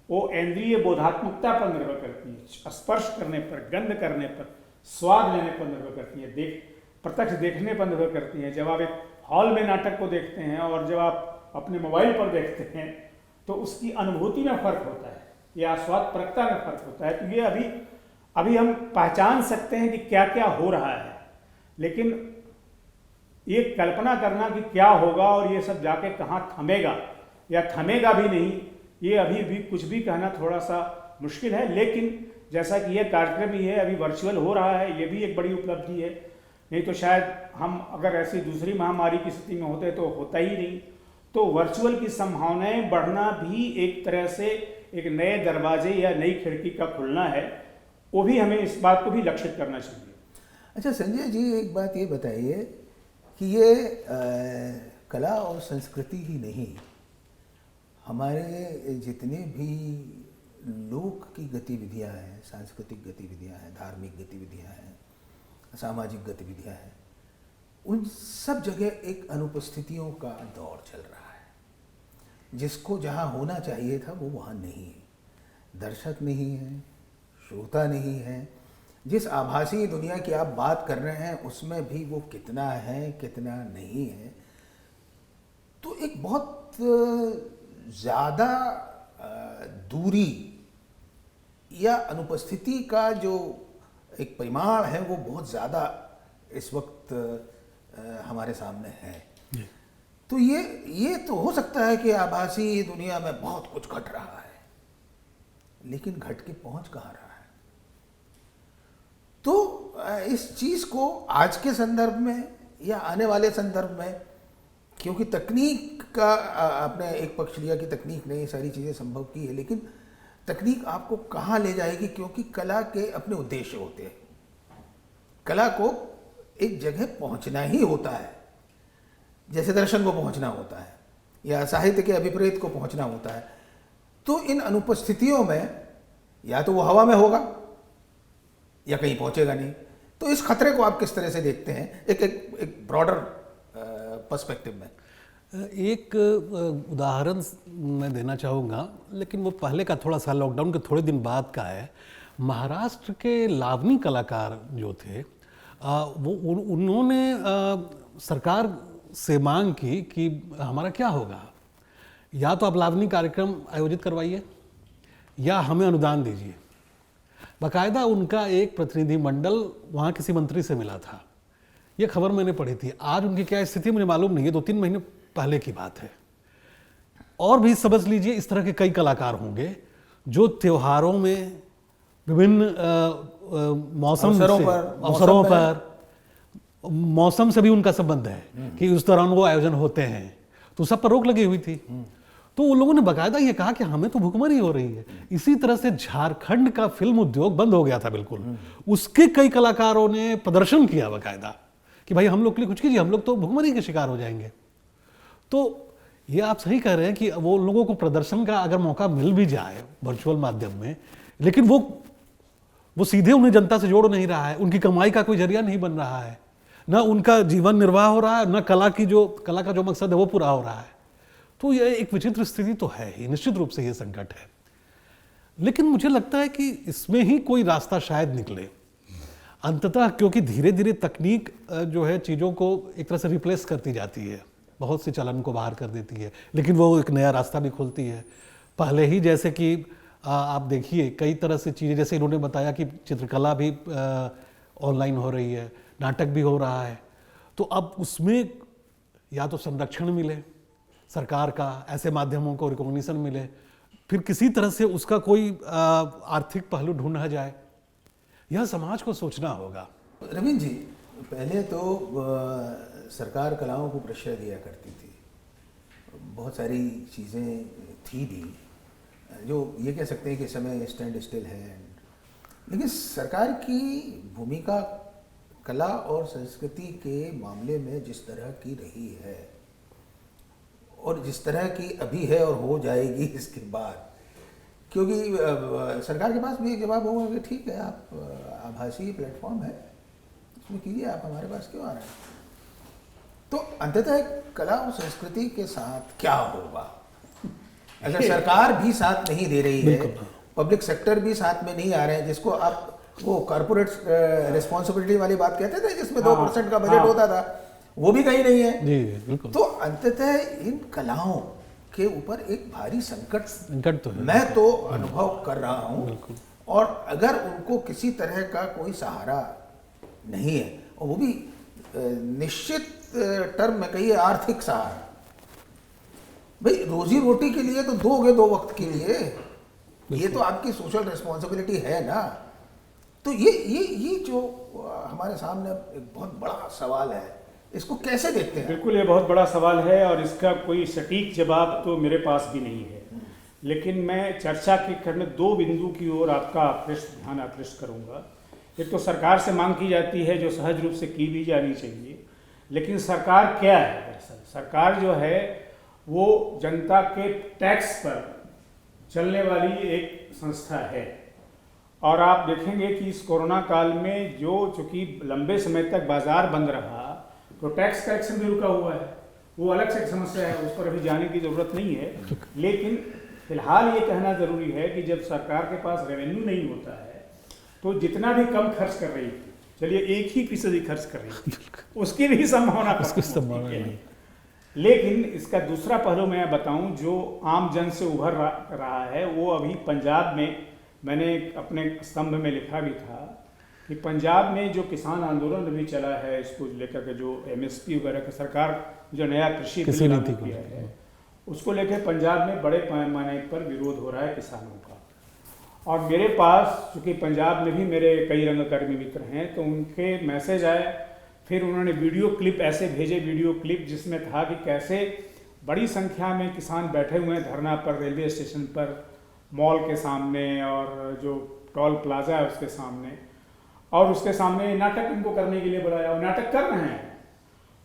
वो इंद्रिय बोधात्मकता पर निर्भर करती है, स्पर्श करने पर, गंध करने पर, स्वाद लेने पर निर्भर करती है, प्रत्यक्ष देखने पर निर्भर करती हैं। जब आप एक हॉल में नाटक को देखते हैं और जब आप अपने मोबाइल पर देखते हैं तो उसकी अनुभूति में फर्क होता है या स्वादपरकता में फर्क होता है। तो ये अभी हम पहचान सकते हैं कि क्या क्या हो रहा है, लेकिन ये कल्पना करना कि क्या होगा और ये सब जाके कहाँ थमेगा या थमेगा भी नहीं, ये अभी भी कुछ भी कहना थोड़ा सा मुश्किल है। लेकिन जैसा कि ये कार्यक्रम ही है, अभी वर्चुअल हो रहा है, ये भी एक बड़ी उपलब्धि है। नहीं तो शायद हम अगर ऐसी दूसरी महामारी की स्थिति में होते तो होता ही नहीं। तो वर्चुअल की संभावनाएं बढ़ना भी एक तरह से एक नए दरवाजे या नई खिड़की का खुलना है, वो भी हमें इस बात को भी लक्षित करना चाहिए। अच्छा संजय जी, एक बात ये बताइए कि ये कला और संस्कृति ही नहीं, हमारे जितने भी लोक की गतिविधियां हैं, सांस्कृतिक गतिविधियां हैं, धार्मिक गतिविधियां हैं, सामाजिक गतिविधियां हैं, उन सब जगह एक अनुपस्थितियों का दौर चल रहा है। जिसको जहाँ होना चाहिए था वो वहाँ नहीं है, दर्शक नहीं है, श्रोता नहीं है। जिस आभासी दुनिया की आप बात कर रहे हैं उसमें भी वो कितना है कितना नहीं है। तो एक बहुत ज़्यादा दूरी या अनुपस्थिति का जो एक परिमाण है वो बहुत ज़्यादा इस वक्त हमारे सामने है। तो ये तो हो सकता है कि आभासी दुनिया में बहुत कुछ घट रहा है, लेकिन घट के पहुंच कहाँ रहा है। तो इस चीज़ को आज के संदर्भ में या आने वाले संदर्भ में, क्योंकि तकनीक का आपने एक पक्ष लिया कि तकनीक ने ये सारी चीज़ें संभव की है, लेकिन तकनीक आपको कहाँ ले जाएगी, क्योंकि कला के अपने उद्देश्य होते हैं। कला को एक जगह पहुंचना ही होता है, जैसे दर्शन को पहुंचना होता है या साहित्य के अभिप्रेत को पहुंचना होता है। तो इन अनुपस्थितियों में या तो वो हवा में होगा या कहीं पहुंचेगा नहीं। तो इस खतरे को आप किस तरह से देखते हैं एक ब्रॉडर पर्सपेक्टिव में? एक उदाहरण मैं देना चाहूँगा, लेकिन वो पहले का, थोड़ा सा लॉकडाउन के थोड़े दिन बाद का है। महाराष्ट्र के लावनी कलाकार जो थे वो उन्होंने सरकार से मांग की कि हमारा क्या होगा, या तो आप लावनी कार्यक्रम आयोजित करवाइए या हमें अनुदान दीजिए। बाकायदा उनका एक प्रतिनिधि मंडल वहाँ किसी मंत्री से मिला था, ये खबर मैंने पढ़ी थी। आज उनकी क्या स्थिति मुझे मालूम नहीं है, 2-3 महीने पहले की बात है। और भी समझ लीजिए इस तरह के कई कलाकार होंगे जो त्योहारों में विभिन्न अवसरों पर मौसम से भी उनका संबंध है कि उस दौरान वो आयोजन होते हैं, तो सब पर रोक लगी हुई थी। तो उन लोगों ने बाकायदा ये कहा कि हमें तो भुखमरी हो रही है। इसी तरह से झारखंड का फिल्म उद्योग बंद हो गया था बिल्कुल। उसके कई कलाकारों ने प्रदर्शन किया बाकायदा कि भाई हम लोग के लिए कुछ कीजिए, हम लोग तो भुखमरी के शिकार हो जाएंगे। तो ये आप सही कह रहे हैं कि वो लोगों को प्रदर्शन का अगर मौका मिल भी जाए वर्चुअल माध्यम में, लेकिन वो सीधे उन्हें जनता से जोड़ नहीं रहा है, उनकी कमाई का कोई जरिया नहीं बन रहा है, ना उनका जीवन निर्वाह हो रहा है, ना कला का जो मकसद है वो पूरा हो रहा है। तो ये एक विचित्र स्थिति तो है ही, निश्चित रूप से ये संकट है। लेकिन मुझे लगता है कि इसमें ही कोई रास्ता शायद निकले अंततः, क्योंकि धीरे धीरे तकनीक जो है चीज़ों को एक तरह से रिप्लेस करती जाती है, बहुत से चलन को बाहर कर देती है, लेकिन वो एक नया रास्ता भी खोलती है। पहले ही जैसे कि आप देखिए कई तरह से चीज़ें, जैसे इन्होंने बताया कि चित्रकला भी ऑनलाइन हो रही है, नाटक भी हो रहा है। तो अब उसमें या तो संरक्षण मिले सरकार का, ऐसे माध्यमों को रिकॉग्निशन मिले, फिर किसी तरह से उसका कोई आर्थिक पहलू ढूंढा जाए। यह समाज को सोचना होगा। रवीन जी, पहले तो सरकार कलाओं को प्रश्रय दिया करती थी, बहुत सारी चीज़ें थी भी, जो ये कह सकते हैं कि समय स्टैंड स्टिल है, लेकिन सरकार की भूमिका कला और संस्कृति के मामले में जिस तरह की रही है और जिस तरह की अभी है और हो जाएगी इसके बाद, क्योंकि सरकार के पास भी एक जवाब होगा कि ठीक है, आप आभासी प्लेटफॉर्म है, इसमें कीजिए, आप हमारे पास क्यों आ रहे हैं। तो अंततः कला और संस्कृति के साथ क्या होगा अगर सरकार भी साथ नहीं दे रही है, पब्लिक सेक्टर भी साथ में नहीं आ रहे हैं, जिसको आप वो कॉर्पोरेट रिस्पॉन्सिबिलिटी वाली बात कहते थे जिसमें 2% का बजट होता था, वो भी कहीं नहीं है। जी बिल्कुल। तो अंततः इन कलाओं के ऊपर एक भारी संकट तो है, मैं तो अनुभव कर रहा हूँ, और अगर उनको किसी तरह का कोई सहारा नहीं है, और वो भी निश्चित टर्म में कहिए आर्थिक सहारा, भाई रोजी रोटी के लिए तो दोगे 2 वक्त के लिए, ये तो आपकी सोशल रिस्पॉन्सिबिलिटी है ना। तो ये जो हमारे सामने एक बहुत बड़ा सवाल है, इसको कैसे देखते हैं? बिल्कुल, ये बहुत बड़ा सवाल है और इसका कोई सटीक जवाब तो मेरे पास भी नहीं है, लेकिन मैं चर्चा के करने 2 बिंदु की ओर आपका ध्यान आकृष्ट करूंगा। एक तो सरकार से मांग की जाती है जो सहज रूप से की भी जानी चाहिए, लेकिन सरकार क्या है? दरअसल सरकार जो है वो जनता के टैक्स पर चलने वाली एक संस्था है, और आप देखेंगे कि इस कोरोना काल में जो चूंकि लंबे समय तक बाजार बंद रहा तो टैक्स कलेक्शन भी रुका हुआ है, वो अलग से एक समस्या है, उस पर अभी जाने की जरूरत नहीं है। लेकिन फिलहाल ये कहना जरूरी है कि जब सरकार के पास रेवेन्यू नहीं होता है तो जितना भी कम खर्च कर रही थी, चलिए 1% खर्च कर रही थी, उसकी भी संभावना है। लेकिन इसका दूसरा पहलू मैं बताऊं जो आम जन से उभर रहा है, वो अभी पंजाब में, मैंने अपने स्तंभ में लिखा भी था कि पंजाब में जो किसान आंदोलन अभी चला है, इसको लेकर के जो MSP वगैरह का सरकार जो नया कृषि बिल लागू किया है, उसको लेकर पंजाब में बड़े पैमाने पर विरोध हो रहा है किसानों का। और मेरे पास चूँकि पंजाब में भी मेरे कई रंगकर्मी मित्र हैं, तो उनके मैसेज आए, फिर उन्होंने वीडियो क्लिप ऐसे भेजे, वीडियो क्लिप जिसमें था कि कैसे बड़ी संख्या में किसान बैठे हुए हैं धरना पर, रेलवे स्टेशन पर, मॉल के सामने और जो टोल प्लाजा है उसके सामने, और उसके सामने नाटक इनको करने के लिए बुलाया, और नाटक कर रहे हैं।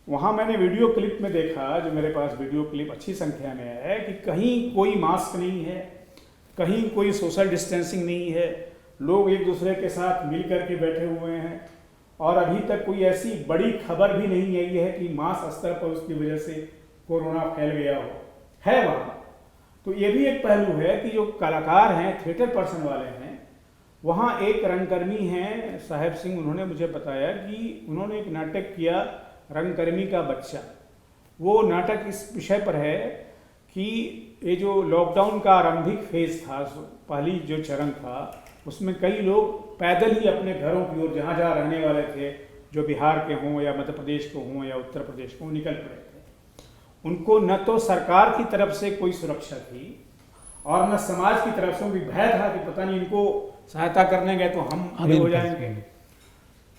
वहाँ मैंने वीडियो क्लिप में देखा, जो मेरे पास वीडियो क्लिप अच्छी संख्या में है, कि कहीं कोई मास्क नहीं है, कहीं कोई सोशल डिस्टेंसिंग नहीं है, लोग एक दूसरे के साथ मिल करके बैठे हुए हैं, और अभी तक कोई ऐसी बड़ी खबर भी नहीं आई है कि मास स्तर पर उसकी वजह से कोरोना फैल गया हो, है वहाँ। तो ये भी एक पहलू है कि जो कलाकार हैं, थिएटर पर्सन वाले हैं, वहाँ एक रंगकर्मी हैं साहेब सिंह, उन्होंने मुझे बताया कि उन्होंने एक नाटक किया रंगकर्मी का बच्चा। वो नाटक इस विषय पर है कि ये जो लॉकडाउन का आरंभिक फेज था, पहली जो चरण था, उसमें कई लोग पैदल ही अपने घरों की ओर, जहाँ जहाँ रहने वाले थे, जो बिहार के हों या मध्य प्रदेश के हों या उत्तर प्रदेश के हों, निकल पड़े थे। उनको न तो सरकार की तरफ से कोई सुरक्षा थी और न समाज की तरफ से, भी भय था कि पता नहीं इनको सहायता करने गए तो हम हो जाएंगे।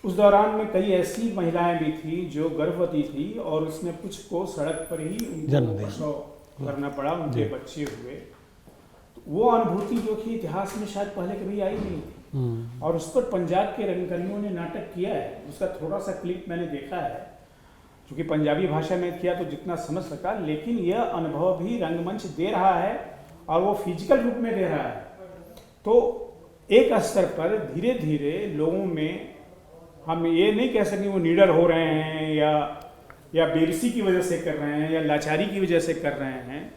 उस दौरान में कई ऐसी महिलाएं भी थी जो गर्भवती थी और उसमें कुछ को सड़क पर ही उनको प्रसव करना पड़ा, उनके बच्चे हुए। तो वो अनुभूति जो कि इतिहास में शायद पहले कभी आई नहीं थी, और उस पर पंजाब के रंगकर्मियों ने नाटक किया है। उसका थोड़ा सा क्लिप मैंने देखा है, क्योंकि पंजाबी भाषा में किया तो जितना समझ सका, लेकिन यह अनुभव भी रंगमंच दे रहा है और वो फिजिकल रूप में दे रहा है। तो एक स्तर पर धीरे धीरे लोगों में, हम ये नहीं कह सकते वो निडर हो रहे हैं या बेबसी की वजह से कर रहे हैं या लाचारी की वजह से कर रहे हैं,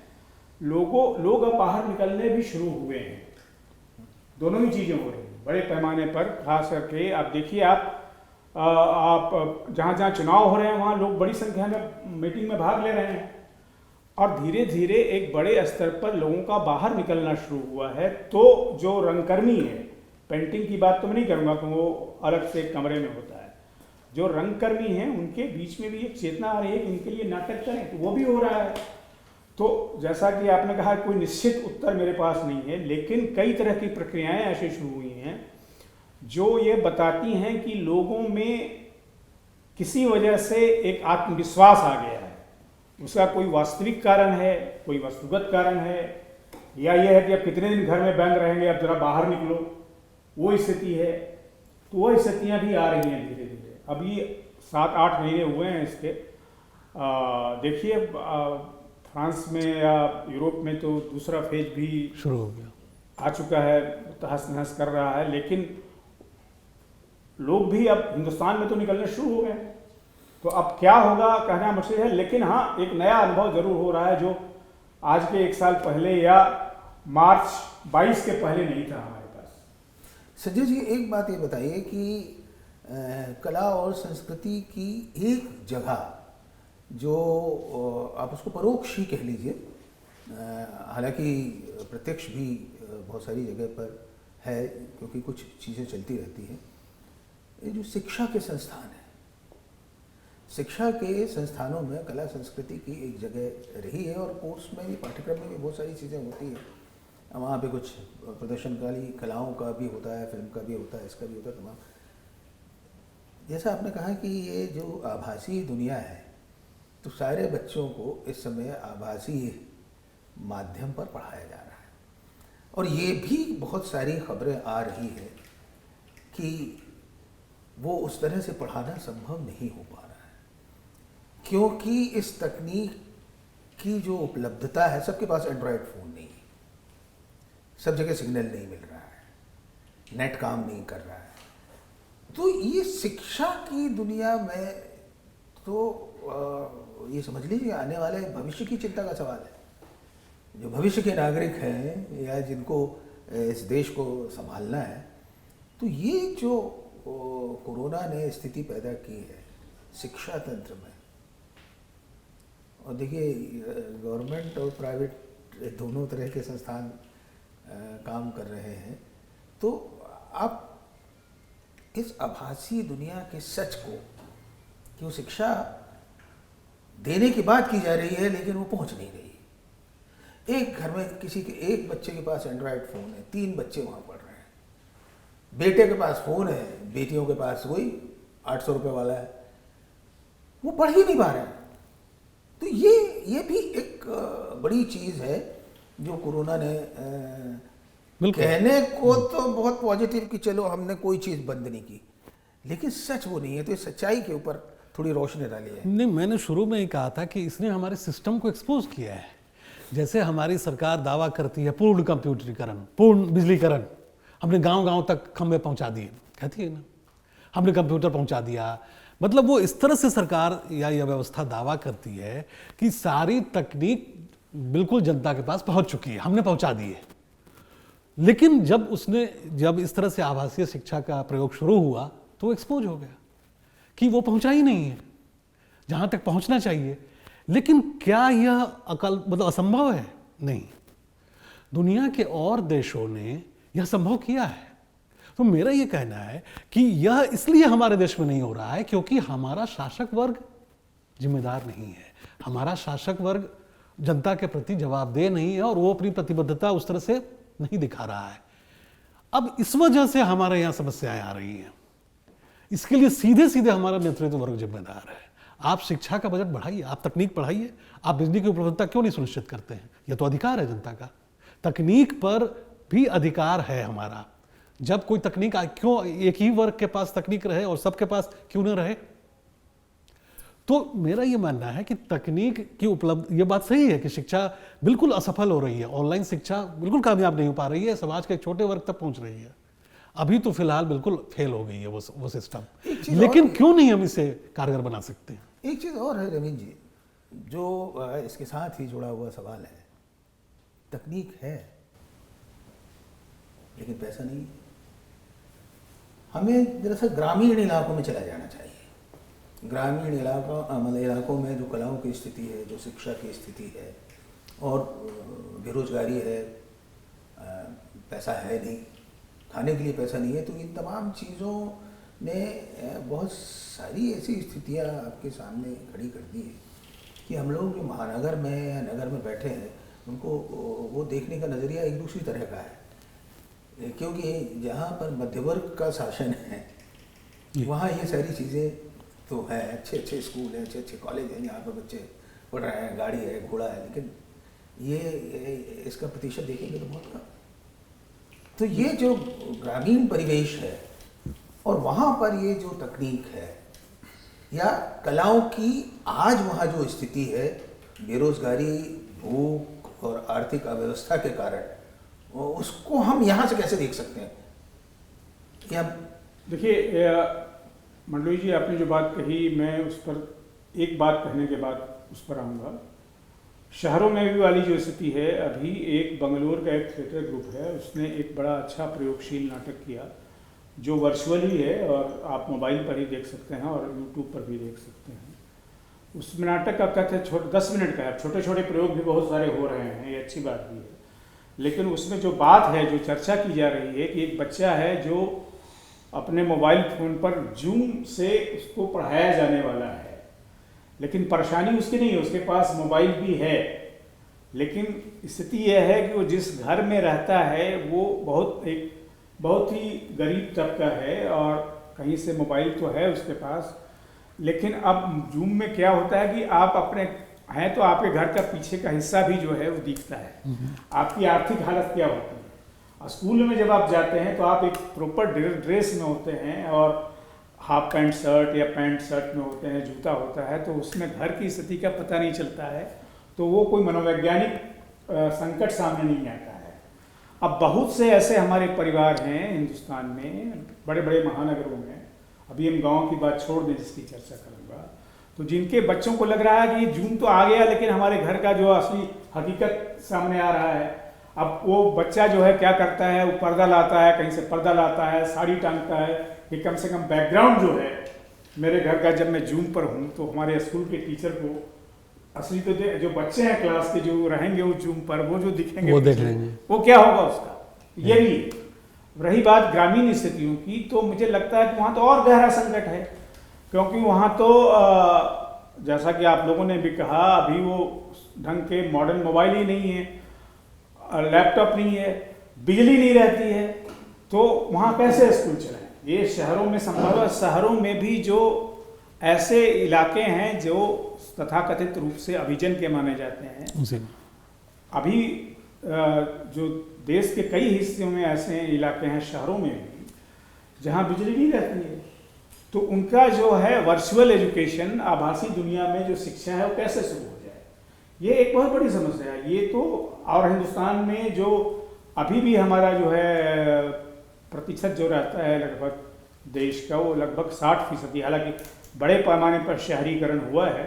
लोग अब बाहर निकलने भी शुरू हुए हैं। दोनों ही चीज़ें हो रही हैं बड़े पैमाने पर। खास करके आप देखिए, आप जहाँ जहाँ चुनाव हो रहे हैं वहाँ लोग बड़ी संख्या में मीटिंग में भाग ले रहे हैं, और धीरे धीरे एक बड़े स्तर पर लोगों का बाहर निकलना शुरू हुआ है। तो जो रंगकर्मी है, पेंटिंग की बात तो मैं नहीं करूँगा कि वो अलग से एक कमरे में होता है, जो रंगकर्मी हैं उनके बीच में भी एक चेतना आ रही है कि इनके लिए नाटक करें, तो वो भी हो रहा है। तो जैसा कि आपने कहा, कोई निश्चित उत्तर मेरे पास नहीं है, लेकिन कई तरह की प्रक्रियाएं ऐसे शुरू हुई हैं जो ये बताती हैं कि लोगों में किसी वजह से एक आत्मविश्वास आ गया है। उसका कोई वास्तविक कारण है, कोई वस्तुगत कारण है, या ये है कि अब कितने दिन घर में बंद रहेंगे, अब जरा बाहर निकलो, वो स्थिति है। तो वो स्थितियाँ भी आ रही हैं धीरे धीरे। अभी 7-8 महीने हुए हैं इसके। देखिए फ्रांस में या यूरोप में तो दूसरा फेज भी शुरू हो गया, आ चुका है, तहस नहस कर रहा है, लेकिन लोग भी अब हिंदुस्तान में तो निकलने शुरू हो गए। तो अब क्या होगा कहना मुश्किल है, लेकिन हाँ एक नया अनुभव जरूर हो रहा है जो आज के 1 साल पहले या मार्च 22 के पहले नहीं था हमारे पास। संजय जी, एक बात ये बताइए कि कला और संस्कृति की एक जगह जो आप उसको परोक्ष ही कह लीजिए, हालांकि प्रत्यक्ष भी बहुत सारी जगह पर है क्योंकि कुछ चीज़ें चलती रहती हैं, ये जो शिक्षा के संस्थान है, शिक्षा के संस्थानों में कला संस्कृति की एक जगह रही है और कोर्स में भी, पाठ्यक्रम में भी बहुत सारी चीज़ें होती हैं। वहाँ पे कुछ प्रदर्शनकारी कलाओं का भी होता है, फिल्म का भी होता है, इसका भी होता है, तमाम। जैसा आपने कहा कि ये जो आभासी दुनिया है, तो सारे बच्चों को इस समय आभासी माध्यम पर पढ़ाया जा रहा है और ये भी बहुत सारी खबरें आ रही है कि वो उस तरह से पढ़ाना संभव नहीं हो पा रहा है क्योंकि इस तकनीक की जो उपलब्धता है, सबके पास एंड्रॉयड फ़ोन नहीं है, सब जगह सिग्नल नहीं मिल रहा है, नेट काम नहीं कर रहा है। तो ये शिक्षा की दुनिया में तो ये समझ लीजिए आने वाले भविष्य की चिंता का सवाल है। जो भविष्य के नागरिक हैं या जिनको इस देश को संभालना है, तो ये जो कोरोना ने स्थिति पैदा की है शिक्षा तंत्र में, और देखिए गवर्नमेंट और प्राइवेट दोनों तरह के संस्थान काम कर रहे हैं, तो आप इस आभासी दुनिया के सच को, कि वो शिक्षा देने की बात की जा रही है लेकिन वो पहुंच नहीं रही। एक घर में किसी के एक बच्चे के पास एंड्रॉयड फ़ोन है, 3 बच्चे वहाँ पढ़ रहे हैं, बेटे के पास फ़ोन है, बेटियों के पास वही 800 रुपये वाला है, वो पढ़ ही नहीं पा रहे हैं। तो ये भी एक बड़ी चीज़ है जो कोरोना ने कहने को तो बहुत पॉजिटिव कि चलो हमने कोई चीज़ बंद नहीं की, लेकिन सच वो नहीं है। तो इस सच्चाई के ऊपर थोड़ी रोशनी डाली है। नहीं, मैंने शुरू में ही कहा था कि इसने हमारे सिस्टम को एक्सपोज किया है। जैसे हमारी सरकार दावा करती है पूर्ण कंप्यूटरीकरण, पूर्ण बिजलीकरण, हमने गांव-गांव तक खंभे पहुंचा दिए, कहती है ना, हमने कंप्यूटर पहुंचा दिया। मतलब वो इस तरह से सरकार या यह व्यवस्था दावा करती है कि सारी तकनीक बिल्कुल जनता के पास पहुंच चुकी है, हमने पहुंचा दी है। लेकिन जब इस तरह से आभासीय शिक्षा का प्रयोग शुरू हुआ तो एक्सपोज हो गया कि वो पहुंचा ही नहीं है जहां तक पहुंचना चाहिए। लेकिन क्या यह असंभव है? नहीं, दुनिया के और देशों ने यह संभव किया है। तो मेरा यह कहना है कि यह इसलिए हमारे देश में नहीं हो रहा है क्योंकि हमारा शासक वर्ग जिम्मेदार नहीं है, हमारा शासक वर्ग जनता के प्रति जवाबदेह नहीं है और वो अपनी प्रतिबद्धता उस तरह से नहीं दिखा रहा है। अब इस वजह से हमारे यहाँ समस्याएं आ रही हैं। इसके लिए सीधे सीधे हमारा नेतृत्व वर्ग जिम्मेदार है। आप शिक्षा का बजट बढ़ाइए, आप तकनीक बढ़ाइए, आप बिजली की उपलब्धता क्यों नहीं सुनिश्चित करते हैं? यह तो अधिकार है जनता का, तकनीक पर भी अधिकार है हमारा। जब कोई तकनीक क्यों एक ही वर्ग के पास तकनीक रहे और सबके पास क्यों न रहे? तो मेरा ये मानना है कि तकनीक की उपलब्ध, ये बात सही है कि शिक्षा बिल्कुल असफल हो रही है, ऑनलाइन शिक्षा बिल्कुल कामयाब नहीं हो पा रही है, समाज के एक छोटे वर्ग तक पहुंच रही है। अभी तो फिलहाल बिल्कुल फेल हो गई है वो सिस्टम, लेकिन क्यों नहीं हम इसे कारगर बना सकते हैं? एक चीज़ और है रवीन जी, जो इसके साथ ही जुड़ा हुआ सवाल है। तकनीक है लेकिन पैसा नहीं। हमें दरअसल ग्रामीण इलाकों में चला जाना चाहिए। ग्रामीण इलाकों में जो कलाओं की स्थिति है, जो शिक्षा की स्थिति है और बेरोजगारी है, पैसा है नहीं, खाने के लिए पैसा नहीं है, तो इन तमाम चीज़ों ने बहुत सारी ऐसी स्थितियां आपके सामने खड़ी कर दी है कि हम लोग जो महानगर में या नगर में बैठे हैं उनको वो देखने का नज़रिया एक दूसरी तरह का है। क्योंकि जहाँ पर मध्यवर्ग का शासन है वहाँ ये सारी चीज़ें तो हैं, अच्छे अच्छे स्कूल हैं, अच्छे अच्छे कॉलेज हैं, यहाँ पर बच्चे पढ़ रहे हैं, गाड़ी है, घोड़ा है, लेकिन ये इसका प्रतिशत देखेंगे तो बहुत कम। तो ये जो ग्रामीण परिवेश है और वहाँ पर ये जो तकनीक है या कलाओं की आज वहाँ जो स्थिति है, बेरोजगारी, भूख और आर्थिक अव्यवस्था के कारण, उसको हम यहाँ से कैसे देख सकते हैं? या देखिए मंडलोई जी, आपने जो बात कही, मैं उस पर एक बात कहने के बाद उस पर आऊँगा। शहरों में भी वाली जो स्थिति है, अभी एक बंगलोर का एक थिएटर ग्रुप है, उसने एक बड़ा अच्छा प्रयोगशील नाटक किया जो वर्चुअली है और आप मोबाइल पर ही देख सकते हैं और यूट्यूब पर भी देख सकते हैं। उस नाटक का कथ है 10 मिनट का है। छोटे छोटे प्रयोग भी बहुत सारे हो रहे हैं, ये अच्छी बात भी है, लेकिन उसमें जो बात है, जो चर्चा की जा रही है कि एक बच्चा है जो अपने मोबाइल फ़ोन पर जूम से उसको पढ़ाया जाने वाला है, लेकिन परेशानी उसकी नहीं है, उसके पास मोबाइल भी है, लेकिन स्थिति यह है कि वो जिस घर में रहता है वो बहुत ही गरीब तबका है और कहीं से मोबाइल तो है उसके पास, लेकिन अब जूम में क्या होता है कि आप अपने हैं तो आपके घर का पीछे का हिस्सा भी जो है वो दिखता है, आपकी आर्थिक हालत क्या होती है। और स्कूल में जब आप जाते हैं तो आप एक प्रॉपर ड्रेस में होते हैं और हाफ पैंट शर्ट या पैंट शर्ट में होते हैं, जूता होता है, तो उसमें घर की स्थिति का पता नहीं चलता है, तो वो कोई मनोवैज्ञानिक संकट सामने नहीं आता है। अब बहुत से ऐसे हमारे परिवार हैं हिंदुस्तान में, बड़े बड़े महानगरों में, अभी हम गाँव की बात छोड़ दें जिसकी चर्चा करूँगा, तो जिनके बच्चों को लग रहा है कि ये जूम तो आ गया लेकिन हमारे घर का जो असली हकीकत सामने आ रहा है। अब वो बच्चा जो है क्या करता है, वो पर्दा लाता है, कहीं से पर्दा लाता है, साड़ी टांगता है, कि कम से कम बैकग्राउंड जो है मेरे घर का, जब मैं जूम पर हूँ तो हमारे स्कूल के टीचर को असली तो जो बच्चे हैं क्लास के जो रहेंगे वो जूम पर, वो जो दिखेंगे वो देख लेंगे, वो क्या होगा उसका, ये भी। रही बात ग्रामीण स्थितियों की, तो मुझे लगता है कि वहाँ तो और गहरा संकट है, क्योंकि वहाँ तो जैसा कि आप लोगों ने भी कहा, अभी वो ढंग के मॉडर्न मोबाइल ही नहीं है, लैपटॉप नहीं है, बिजली नहीं रहती है, तो वहाँ कैसे स्कूल चलाएं। ये शहरों में संभव है, शहरों में भी जो ऐसे इलाके हैं जो तथाकथित रूप से अभिजन के माने जाते हैं, अभी जो देश के कई हिस्सों में ऐसे इलाके हैं शहरों में भी जहाँ बिजली नहीं रहती है, तो उनका जो है वर्चुअल एजुकेशन, आभासी दुनिया में जो शिक्षा है वो कैसे शुरू हो जाए, ये एक बहुत बड़ी समस्या है। ये तो, और हिंदुस्तान में जो अभी भी हमारा जो है प्रतिशत जो रहता है लगभग देश का, वो लगभग 60%, हालांकि बड़े पैमाने पर शहरीकरण हुआ है,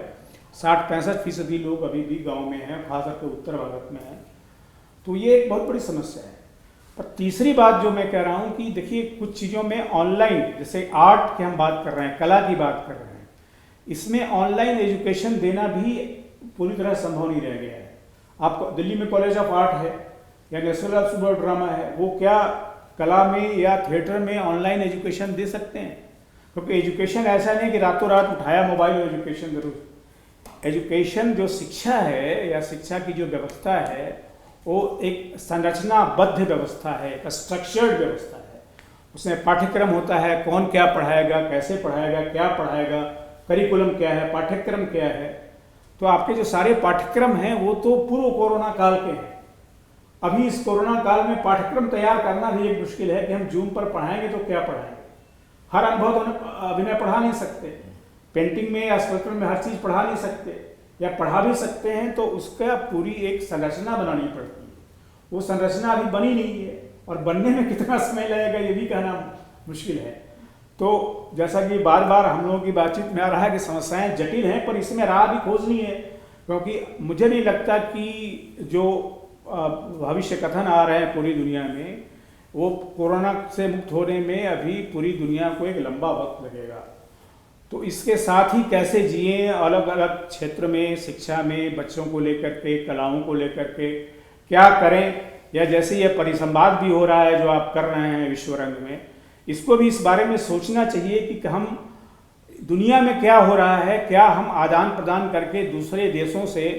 60-65% लोग अभी भी गांव में हैं, खासकर के उत्तर भारत में हैं, तो ये एक बहुत बड़ी समस्या है। पर तीसरी बात जो मैं कह रहा हूँ कि देखिए, कुछ चीज़ों में ऑनलाइन, जैसे आर्ट की हम बात कर रहे हैं, कला की बात कर रहे हैं, इसमें ऑनलाइन एजुकेशन देना भी पूरी तरह संभव नहीं रह गया है। आपको दिल्ली में कॉलेज ऑफ आर्ट है या नेशनल ऑफ सुपर ड्रामा है, वो क्या कला में या थिएटर में ऑनलाइन एजुकेशन दे सकते हैं? क्योंकि एजुकेशन ऐसा नहीं कि रातों रात उठाया मोबाइल और एजुकेशन जरूर। एजुकेशन जो शिक्षा है या शिक्षा की जो व्यवस्था है वो एक संरचनाबद्ध व्यवस्था है, एक स्ट्रक्चर्ड व्यवस्था है। उसमें पाठ्यक्रम होता है, कौन क्या पढ़ाएगा, कैसे पढ़ाएगा, क्या पढ़ाएगा, करिकुलम क्या है, पाठ्यक्रम क्या है। तो आपके जो सारे पाठ्यक्रम हैं वो तो पूर्व कोरोना काल के हैं। अभी इस कोरोना काल में पाठ्यक्रम तैयार करना भी एक मुश्किल है कि हम जूम पर पढ़ाएंगे तो क्या पढ़ाएंगे। हर अनुभव तो अभिनय पढ़ा नहीं सकते, पेंटिंग में या स्कल्पचर में हर चीज़ पढ़ा नहीं सकते, या पढ़ा भी सकते हैं तो उसका पूरी एक संरचना बनानी पड़ती है। वो संरचना अभी बनी नहीं है और बनने में कितना समय लगेगा ये भी कहना मुश्किल है। तो जैसा कि बार बार हम लोगों की बातचीत में आ रहा है कि समस्याएं जटिल हैं, पर इसमें राह भी खोजनी है, क्योंकि मुझे नहीं लगता कि जो भविष्य कथन आ रहे हैं पूरी दुनिया में, वो कोरोना से मुक्त होने में अभी पूरी दुनिया को एक लंबा वक्त लगेगा। तो इसके साथ ही कैसे जिए, अलग अलग क्षेत्र में, शिक्षा में, बच्चों को लेकर के, कलाओं को लेकर के क्या करें, या जैसे ये परिसंवाद भी हो रहा है जो आप कर रहे हैं विश्व रंग में, इसको भी इस बारे में सोचना चाहिए कि हम दुनिया में क्या हो रहा है, क्या हम आदान प्रदान करके दूसरे देशों से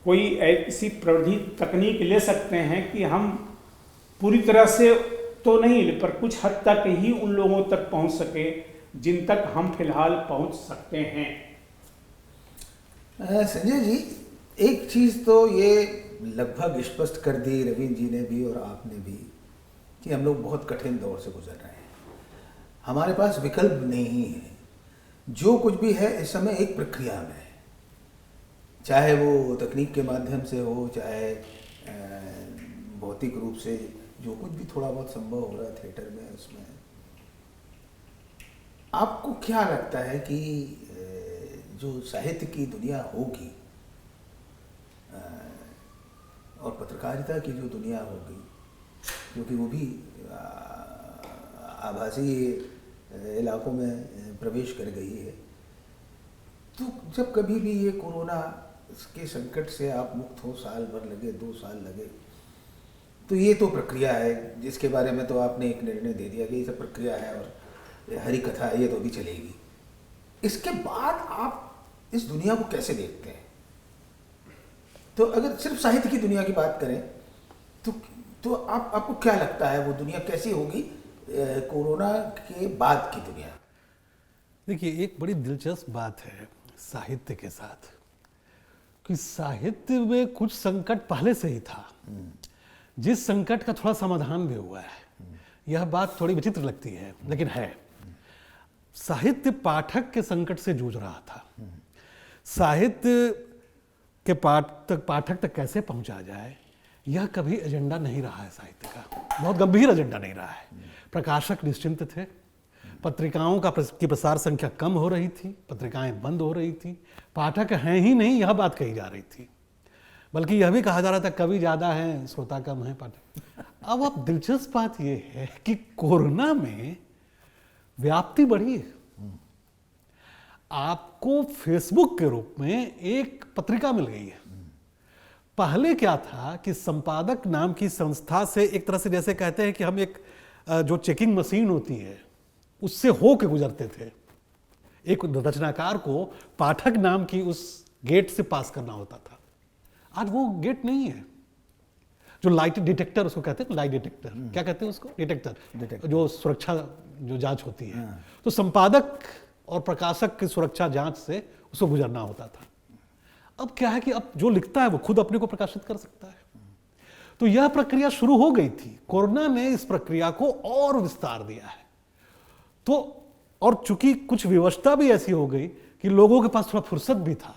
कोई ऐसी प्रविधि तकनीक ले सकते हैं कि हम पूरी तरह से तो नहीं पर कुछ हद तक ही उन लोगों तक पहुंच सके जिन तक हम फिलहाल पहुंच सकते हैं। संजय जी, एक चीज़ तो ये लगभग स्पष्ट कर दी रवीन जी ने भी और आपने भी कि हम लोग बहुत कठिन दौर से गुजर रहे हैं। हमारे पास विकल्प नहीं है। जो कुछ भी है इस समय एक प्रक्रिया में है, चाहे वो तकनीक के माध्यम से हो, चाहे भौतिक रूप से जो कुछ भी थोड़ा बहुत संभव हो रहा है थिएटर में, उसमें आपको क्या लगता है कि जो साहित्य की दुनिया होगी और पत्रकारिता की जो दुनिया होगी, क्योंकि वो भी आभासी इलाकों में प्रवेश कर गई है, तो जब कभी भी ये कोरोना के संकट से आप मुक्त हो, साल भर लगे, 2 साल लगे, तो ये तो प्रक्रिया है जिसके बारे में तो आपने एक निर्णय दे दिया कि ये सब प्रक्रिया है और हरी कथा है, ये तो भी चलेगी। इसके बाद आप इस दुनिया को कैसे देखते हैं? तो अगर सिर्फ साहित्य की दुनिया की बात करें तो आपको क्या लगता है वो दुनिया कैसी होगी कोरोना के बाद की दुनिया? देखिए, एक बड़ी दिलचस्प बात है साहित्य के साथ कि साहित्य में कुछ संकट पहले से ही था, जिस संकट का थोड़ा समाधान भी हुआ है। यह बात थोड़ी विचित्र लगती है लेकिन है। साहित्य पाठक के संकट से जूझ रहा था। साहित्य के पाठक तक कैसे पहुंचा जाए, यह कभी एजेंडा नहीं रहा है साहित्य का, बहुत गंभीर एजेंडा नहीं रहा है। प्रकाशक निश्चिंत थे, पत्रिकाओं की प्रसार संख्या कम हो रही थी, पत्रिकाएं बंद हो रही थी, पाठक हैं ही नहीं यह बात कही जा रही थी, बल्कि यह भी कहा जा रहा था कवि ज़्यादा हैं, श्रोता कम है, पाठक। अब दिलचस्प बात यह है कि कोरोना में व्याप्ति बढ़ी है। आपको फेसबुक के रूप में एक पत्रिका मिल गई है। पहले क्या था कि संपादक नाम की संस्था से एक तरह से, जैसे कहते हैं कि हम एक जो चेकिंग मशीन होती है उससे हो के गुजरते थे। एक रचनाकार को पाठक नाम की उस गेट से पास करना होता था। आज वो गेट नहीं है। जो लाइट डिटेक्टर उसको कहते हैं, लाइट डिटेक्टर, क्या कहते हैं उसको, डिटेक्टर, जो सुरक्षा जो जांच होती है, तो संपादक और प्रकाशक की सुरक्षा जांच से उसको गुजरना होता था। अब क्या है कि अब जो लिखता है वो खुद अपने को प्रकाशित कर सकता है। तो यह प्रक्रिया शुरू हो गई थी। कोरोना ने इस प्रक्रिया को और विस्तार दिया है। तो और चूंकि कुछ व्यवस्था भी ऐसी हो गई कि लोगों के पास थोड़ा फुर्सत भी था,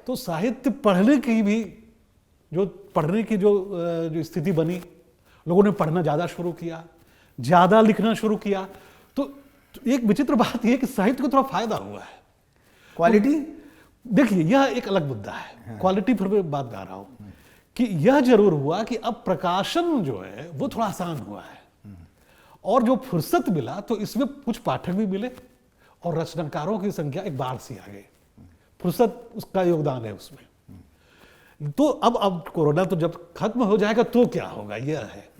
तो साहित्य पढ़ने की जो स्थिति बनी, लोगों ने पढ़ना ज़्यादा शुरू किया, ज़्यादा लिखना शुरू किया। तो एक विचित्र बात यह कि साहित्य को थोड़ा फायदा हुआ है। क्वालिटी, देखिए यह एक अलग मुद्दा है। क्वालिटी पर मैं बात कर रहा हूं कि यह जरूर हुआ कि अब प्रकाशन जो है वो थोड़ा आसान हुआ है, और जो फुर्सत मिला तो इसमें कुछ पाठक भी मिले और रचनाकारों की संख्या एक बार सी आ गई। फुर्सत उसका योगदान है उसमें। तो अब कोरोना तो जब खत्म हो जाएगा तो क्या होगा, यह है।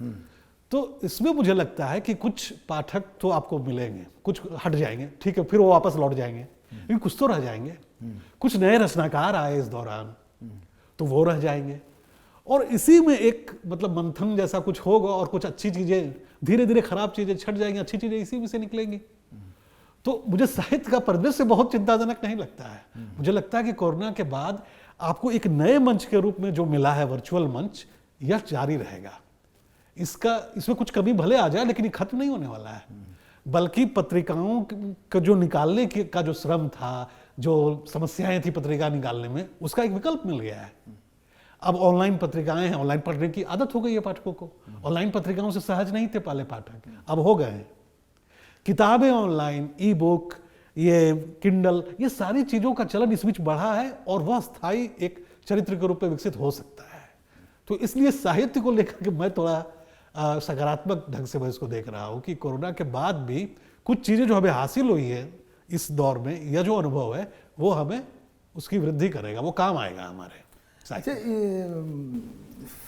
तो इसमें मुझे लगता है कि कुछ पाठक तो आपको मिलेंगे, कुछ हट जाएंगे, ठीक है, फिर वो वापस लौट जाएंगे, लेकिन कुछ तो रह जाएंगे। कुछ नए रचनाकार आए इस दौरान, तो वो रह जाएंगे, और इसी में एक मतलब मंथन जैसा कुछ होगा, और कुछ अच्छी चीजें, धीरे धीरे खराब चीजें छट जाएंगी, अच्छी चीजें इसी में से निकलेंगी। तो मुझे साहित्य का परिदृश्य बहुत चिंताजनक नहीं लगता है। मुझे लगता है कि कोरोना के बाद आपको एक नए मंच के रूप में जो मिला है, वर्चुअल मंच, यह जारी रहेगा। इसमें कुछ कमी भले आ जाए, लेकिन ये खत्म नहीं होने वाला है। बल्कि पत्रिकाओं का जो निकालने का जो श्रम था, जो समस्याएं थी पत्रिका निकालने में, उसका एक विकल्प मिल गया है। अब ऑनलाइन पत्रिकाएं हैं, ऑनलाइन पढ़ने की आदत हो गई है पाठकों को। ऑनलाइन पत्रिकाओं से सहज नहीं थे पहले पाठक, अब हो गए हैं। किताबें ऑनलाइन, ई बुक, ये किंडल, ये सारी चीजों का चलन इस बीच बढ़ा है, और वह स्थायी एक चरित्र के रूप में विकसित हो सकता है। तो इसलिए साहित्य को लेकर के मैं थोड़ा सकारात्मक ढंग से मैं इसको देख रहा हूँ कि कोरोना के बाद भी कुछ चीजें जो हमें हासिल हुई है इस दौर में, यह जो अनुभव है वो हमें उसकी वृद्धि करेगा, वो काम आएगा हमारे। अच्छा,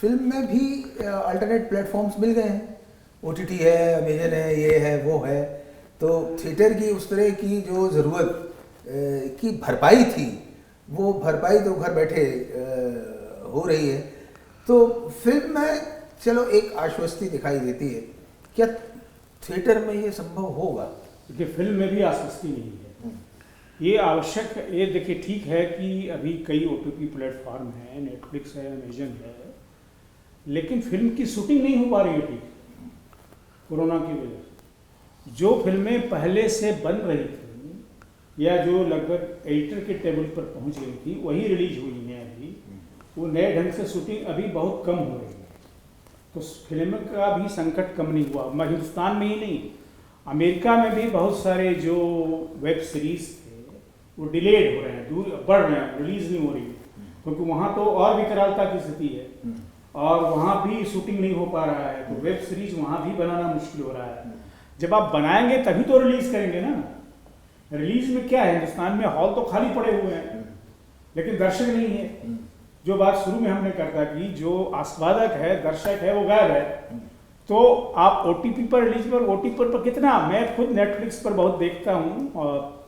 फिल्म में भी अल्टरनेट प्लेटफॉर्म्स मिल गए हैं, OTT है, अमेजन है, ये है, वो है। तो थिएटर की उस तरह की जो ज़रूरत की भरपाई थी, वो भरपाई तो घर बैठे हो रही है। तो फिल्म में चलो एक आश्वस्ति दिखाई देती है। क्या थिएटर में ये संभव होगा? देखिए, फिल्म में भी आश्वस्ति नहीं है। ये आवश्यक, ये देखिए ठीक है कि अभी कई OTT प्लेटफॉर्म हैं, नेटफ्लिक्स है, अमेजन है, लेकिन फिल्म की शूटिंग नहीं हो पा रही है ठीक, कोरोना की वजह से। जो फिल्में पहले से बन रही थी या जो लगभग एडिटर के टेबल पर पहुंच गई थी वही रिलीज हुई है अभी, वो नए ढंग से शूटिंग अभी बहुत कम हो रही है। तो फिल्म का भी संकट कम नहीं हुआ। मैं हिंदुस्तान में ही नहीं, अमेरिका में भी बहुत सारे जो वेब सीरीज थे वो डिलेड हो रहे हैं, दूर बढ़ रहे हैं, रिलीज नहीं हो रही, क्योंकि वहाँ तो और विकरालता की स्थिति है और वहाँ भी शूटिंग नहीं हो पा रहा है। तो वेब सीरीज वहाँ भी बनाना मुश्किल हो रहा है। जब आप बनाएंगे तभी तो रिलीज करेंगे ना। रिलीज में क्या है, हिंदुस्तान में हॉल तो खाली पड़े हुए हैं लेकिन दर्शक नहीं है। जो बात शुरू में हमने करता कि जो आस्वादक है, दर्शक है, वो गायब है। तो आप ओटीपी पर रिलीज पर, ओटीपी पर कितना, मैं खुद नेटफ्लिक्स पर बहुत देखता हूँ और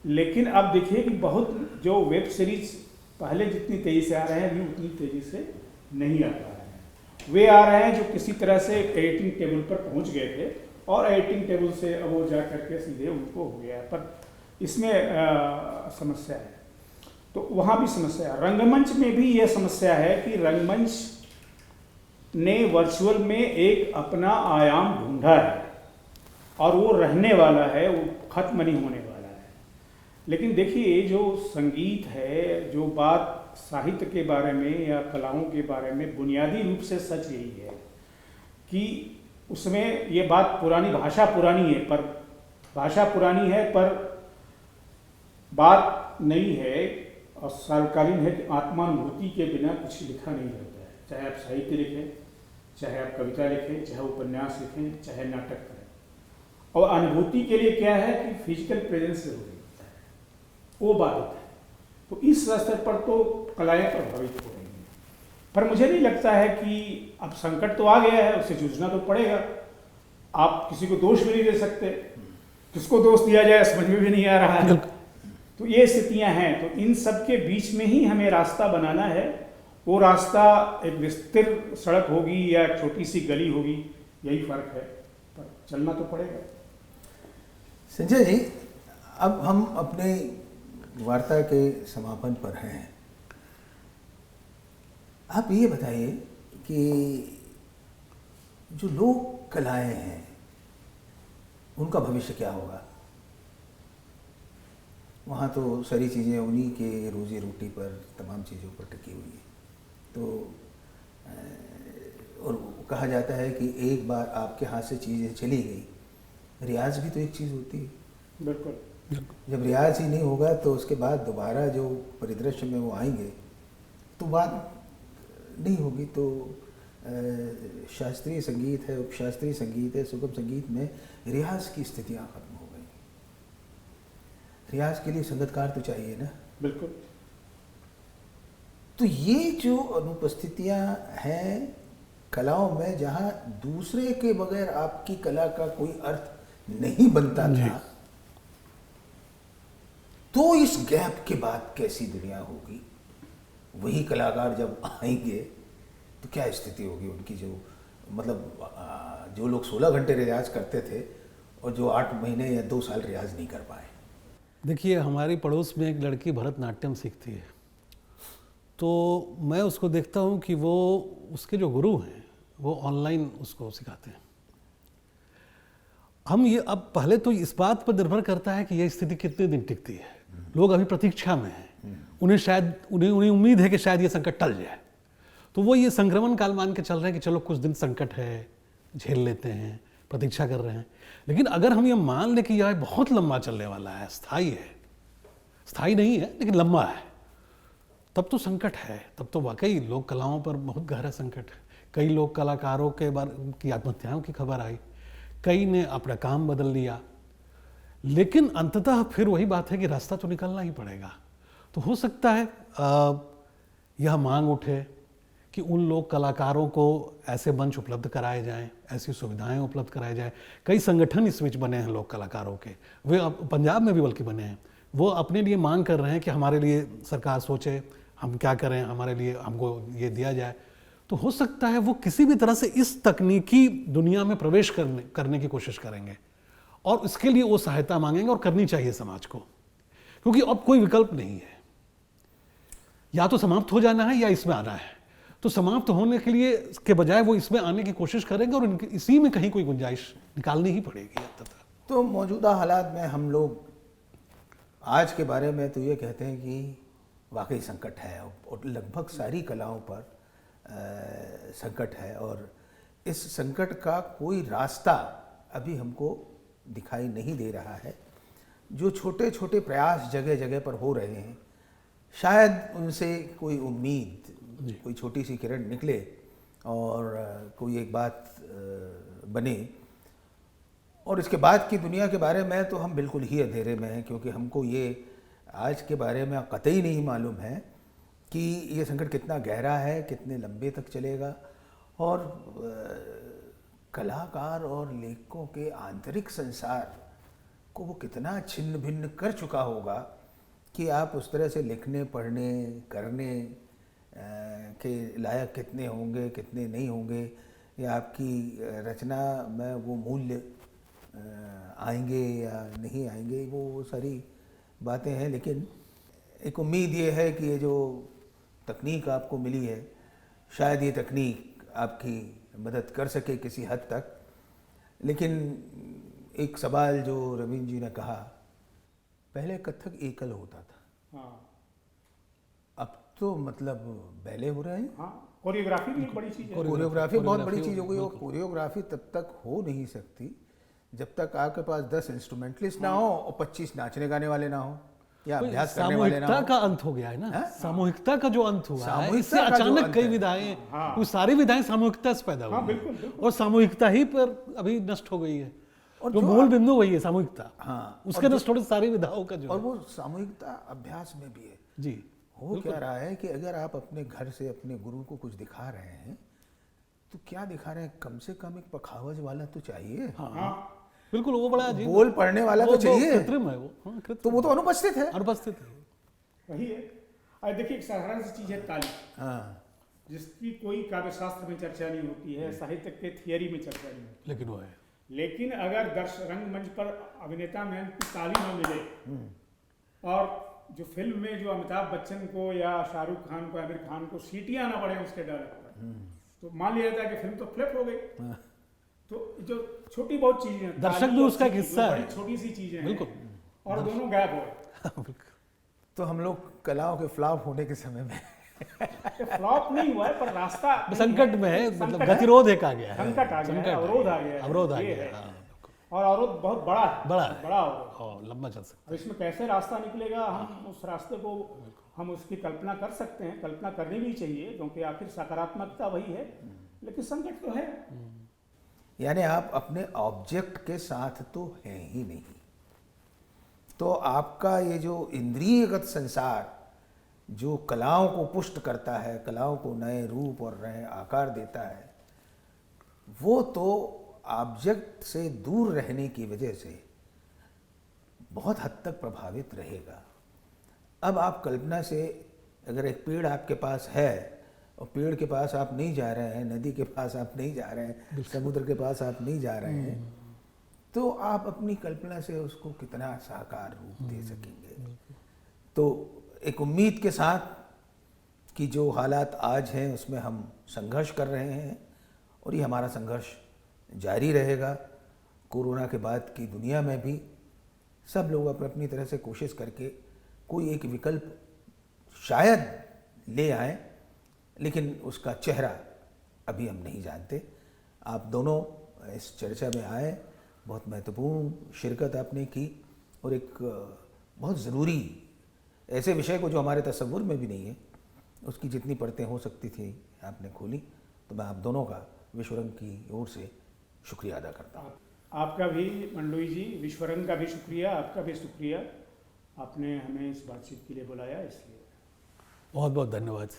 लेकिन अब देखिए कि बहुत जो वेब सीरीज पहले जितनी तेजी से आ रहे हैं अभी उतनी तेजी से नहीं आ पा रहे हैं। वे आ रहे हैं जो किसी तरह से एडिटिंग टेबल पर पहुंच गए थे और एडिटिंग टेबल से अब वो जा करके सीधे उनको हो गया है। पर इसमें समस्या है, तो वहाँ भी समस्या है। रंगमंच में भी यह समस्या है कि रंगमंच ने वर्चुअल में एक अपना आयाम ढूंढा है और वो रहने वाला है, वो खत्म नहीं होने वाला है। लेकिन देखिए जो संगीत है, जो बात साहित्य के बारे में या कलाओं के बारे में बुनियादी रूप से सच यही है कि उसमें ये बात पुरानी, भाषा पुरानी है, पर भाषा पुरानी है पर बात नई है और सर्वकालीन है कि आत्मानुभूति के बिना कुछ लिखा नहीं जाता है। चाहे आप साहित्य लिखें, चाहे आप कविता लिखें, चाहे उपन्यास लिखें, चाहे नाटक करें। और अनुभूति के लिए क्या है कि फिजिकल प्रेजेंस जरूरी होता है, वो बात है। तो इस स्तर पर तो कलाएं प्रभावित हो रही हैं। पर मुझे नहीं लगता है कि अब संकट तो आ गया है, उससे जूझना तो पड़ेगा। आप किसी को दोष भी नहीं दे सकते, किसको दोष दिया जाए समझ में भी नहीं आ रहा है। तो ये स्थितियां हैं। तो इन सब के बीच में ही हमें रास्ता बनाना है। वो रास्ता एक विस्तृत सड़क होगी या एक छोटी सी गली होगी, यही फर्क है, पर चलना तो पड़ेगा। संजय जी, अब हम अपने वार्ता के समापन पर हैं। आप ये बताइए कि जो लोक कलाएं हैं उनका भविष्य क्या होगा? वहाँ तो सारी चीज़ें उन्हीं के रोजी रोटी पर, तमाम चीज़ों पर टिकी हुई है। तो और कहा जाता है कि एक बार आपके हाथ से चीज़ें चली गई, रियाज भी तो एक चीज़ होती है। बिल्कुल। जब रियाज ही नहीं होगा तो उसके बाद दोबारा जो परिदृश्य में वो आएंगे तो बात नहीं होगी। तो शास्त्रीय संगीत है, उपशास्त्रीय संगीत है, सुगम संगीत में रियाज की स्थितियाँ खत्म हो गई। रियाज के लिए संगतकार तो चाहिए ना। बिल्कुल। तो ये जो अनुपस्थितियाँ हैं कलाओं में, जहाँ दूसरे के बगैर आपकी कला का कोई अर्थ नहीं बनता था, तो इस गैप के बाद कैसी दुनिया होगी? वही कलाकार जब आएंगे तो क्या स्थिति होगी उनकी? जो मतलब जो लोग 16 घंटे रियाज करते थे और जो 8 महीने या 2 साल रियाज नहीं कर पाए। देखिए, हमारी पड़ोस में एक लड़की भरतनाट्यम सीखती है, तो मैं उसको देखता हूँ कि वो, उसके जो गुरु हैं वो ऑनलाइन उसको सिखाते हैं। हम ये, अब पहले तो इस बात पर निर्भर करता है कि यह स्थिति कितने दिन टिकती है। लोग अभी प्रतीक्षा में हैं, उन्हें उम्मीद है कि शायद ये संकट टल जाए, तो वो ये संक्रमण काल मान के चल रहे हैं कि चलो कुछ दिन संकट है, झेल लेते हैं, प्रतीक्षा कर रहे हैं। लेकिन अगर हम ये मान लें कि यह बहुत लंबा चलने वाला है, स्थायी है, स्थायी नहीं है लेकिन लंबा है, तब तो संकट है। तब तो वाकई लोक कलाओं पर बहुत गहरा संकट है। कई लोक कलाकारों के बारे की आत्महत्याओं की खबर आई, कई ने अपना काम बदल लिया। लेकिन अंततः फिर वही बात है कि रास्ता तो निकलना ही पड़ेगा। तो हो सकता है यह मांग उठे कि उन लोक कलाकारों को ऐसे मंच उपलब्ध कराए जाएं, ऐसी सुविधाएं उपलब्ध कराई जाएं। कई संगठन इस बीच बने हैं लोक कलाकारों के, वे पंजाब में भी बल्कि बने हैं। वो अपने लिए मांग कर रहे हैं कि हमारे लिए सरकार सोचे, हम क्या करें, हमारे लिए हमको ये दिया जाए। तो हो सकता है वो किसी भी तरह से इस तकनीकी दुनिया में प्रवेश करने की कोशिश करेंगे और इसके लिए वो सहायता मांगेंगे, और करनी चाहिए समाज को, क्योंकि अब कोई विकल्प नहीं है। या तो समाप्त हो जाना है या इसमें आना है। तो समाप्त होने के लिए के बजाय वो इसमें आने की कोशिश करेंगे और इसी में कहीं कोई गुंजाइश निकालनी ही पड़ेगी अंततः। तो मौजूदा हालात में हम लोग आज के बारे में तो ये कहते हैं कि वाकई संकट है और लगभग सारी कलाओं पर संकट है, और इस संकट का कोई रास्ता अभी हमको दिखाई नहीं दे रहा है। जो छोटे छोटे प्रयास जगह जगह पर हो रहे हैं, शायद उनसे कोई उम्मीद, कोई छोटी सी किरण निकले और कोई एक बात बने। और इसके बाद की दुनिया के बारे में तो हम बिल्कुल ही अंधेरे में हैं, क्योंकि हमको ये आज के बारे में कतई नहीं मालूम है कि ये संकट कितना गहरा है, कितने लंबे तक चलेगा, और कलाकार और लेखकों के आंतरिक संसार को वो कितना छिन्न भिन्न कर चुका होगा कि आप उस तरह से लिखने, पढ़ने, करने के लायक कितने होंगे, कितने नहीं होंगे, या आपकी रचना में वो मूल्य आएंगे या नहीं आएंगे, वो सारी बातें हैं। लेकिन एक उम्मीद ये है कि ये जो तकनीक आपको मिली है, शायद ये तकनीक आपकी मदद कर सके किसी हद तक। लेकिन एक सवाल जो रवींद्र जी ने कहा, पहले कथक एकल होता था, हाँ, अब तो मतलब बैले हो रहे हैं। हाँ, कोरियोग्राफी भी एक बड़ी चीज़ है। कोरियोग्राफी बहुत बड़ी चीज़ हो गई, और कोरियोग्राफी तब तक हो नहीं सकती जब तक आपके पास 10 इंस्ट्रूमेंटलिस्ट ना हो और 25 नाचने गाने वाले ना हो या अभ्यास करने वाले ना सामूहिकता हो। का अंत हो गया है ना, सामूहिकता का जो अंत हुआ है, सामूहिकता इससे का जो अचानक अंत कई है। विधाएं, हाँ। वो सारी विधाएं सामूहिकता से पैदा हाँ, हुई बिल्कुल, हैं। बिल्कुल। और सामूहिकता ही पर अभी नष्ट हो गई है, और जो जो मूल बिंदु वही है सामूहिकता। हाँ, उसके नष्ट होने से सारी विधाओं का जो और है। वो सामूहिकता अभ्यास में भी है। जी, हो क्या रहा है कि अगर आप अपने घर से अपने गुरु को कुछ दिखा रहे हैं, तो क्या दिखा रहे हैं, कम से कम एक पखावज वाला तो चाहिए। हाँ, बिल्कुल, वो बड़ा अजीब बोल पढ़ने वाला तो वो चाहिए। कृत्रिम है वो, हाँ, तो कृत्रिम वो तो अनुपस्थित है। अनुपस्थित है। वही है। और देखिए, एक साधारण सी चीज़ है ताली, हाँ, जिसकी कोई काव्यशास्त्र में चर्चा नहीं होती है, साहित्य के थियरी में चर्चा नहीं होती। लेकिन वो है, लेकिन अगर रंगमंच पर अभिनेता में ताली न मिले, और जो फिल्म में जो अमिताभ बच्चन को या शाहरुख खान को, आमिर खान को सीटियां ना पड़े उसके डायरेक्टर, तो मान लिया जाता है कि फिल्म तो फ्लिप हो गई। तो जो छोटी बहुत चीजें हैं, दर्शक ताली भी और उसका एक सीटी, हिस्सा वो है। बड़ी छोटी सी चीजें हैं, बिल्कुल। और दोनों गायब हो गए। तो हम लोग कलाओं के फ्लॉप होने के समय में फ्लॉप नहीं हुआ है, पर रास्ता संकट में है, संकट मतलब है। गतिरोध एक आ गया है, संकट आ गया है, अवरोध आ गया है, अवरोध आ ये गया है, है। हाँ, और अवरोध बहुत बड़ा है, बड़ा है। बड़ा अवरोध। और लंबा चल सकता अब इसमें कैसे रास्ता निकलेगा, हम उस रास्ते को हम उसकी कल्पना कर सकते हैं, कल्पना करनी भी चाहिए, क्योंकि आखिर सकारात्मकता वही है। लेकिन संकट तो है। यानी आप अपने ऑब्जेक्ट के साथ तो हैं ही नहीं, तो आपका ये जो इंद्रियगत संसार जो कलाओं को पुष्ट करता है, कलाओं को नए रूप और नए आकार देता है, वो तो ऑब्जेक्ट से दूर रहने की वजह से बहुत हद तक प्रभावित रहेगा। अब आप कल्पना से, अगर एक पेड़ आपके पास है और पेड़ के पास आप नहीं जा रहे हैं, नदी के पास आप नहीं जा रहे हैं, समुद्र के पास आप नहीं जा रहे हैं, तो आप अपनी कल्पना से उसको कितना साकार रूप दे सकेंगे। तो एक उम्मीद के साथ कि जो हालात आज हैं उसमें हम संघर्ष कर रहे हैं, और ये हमारा संघर्ष जारी रहेगा। कोरोना के बाद की दुनिया में भी सब लोग अपनी तरह से कोशिश करके कोई एक विकल्प शायद ले आए, लेकिन उसका चेहरा अभी हम नहीं जानते। आप दोनों इस चर्चा में आए, बहुत महत्वपूर्ण शिरकत आपने की, और एक बहुत ज़रूरी ऐसे विषय को जो हमारे तसव्वुर में भी नहीं है, उसकी जितनी परतें हो सकती थी आपने खोली। तो मैं आप दोनों का विश्वरंग की ओर से शुक्रिया अदा करता हूँ। आपका भी मंडलोई जी, विश्वरंग का भी शुक्रिया, आपका भी शुक्रिया, आपने हमें इस बातचीत के लिए बुलाया, इसलिए बहुत बहुत धन्यवाद।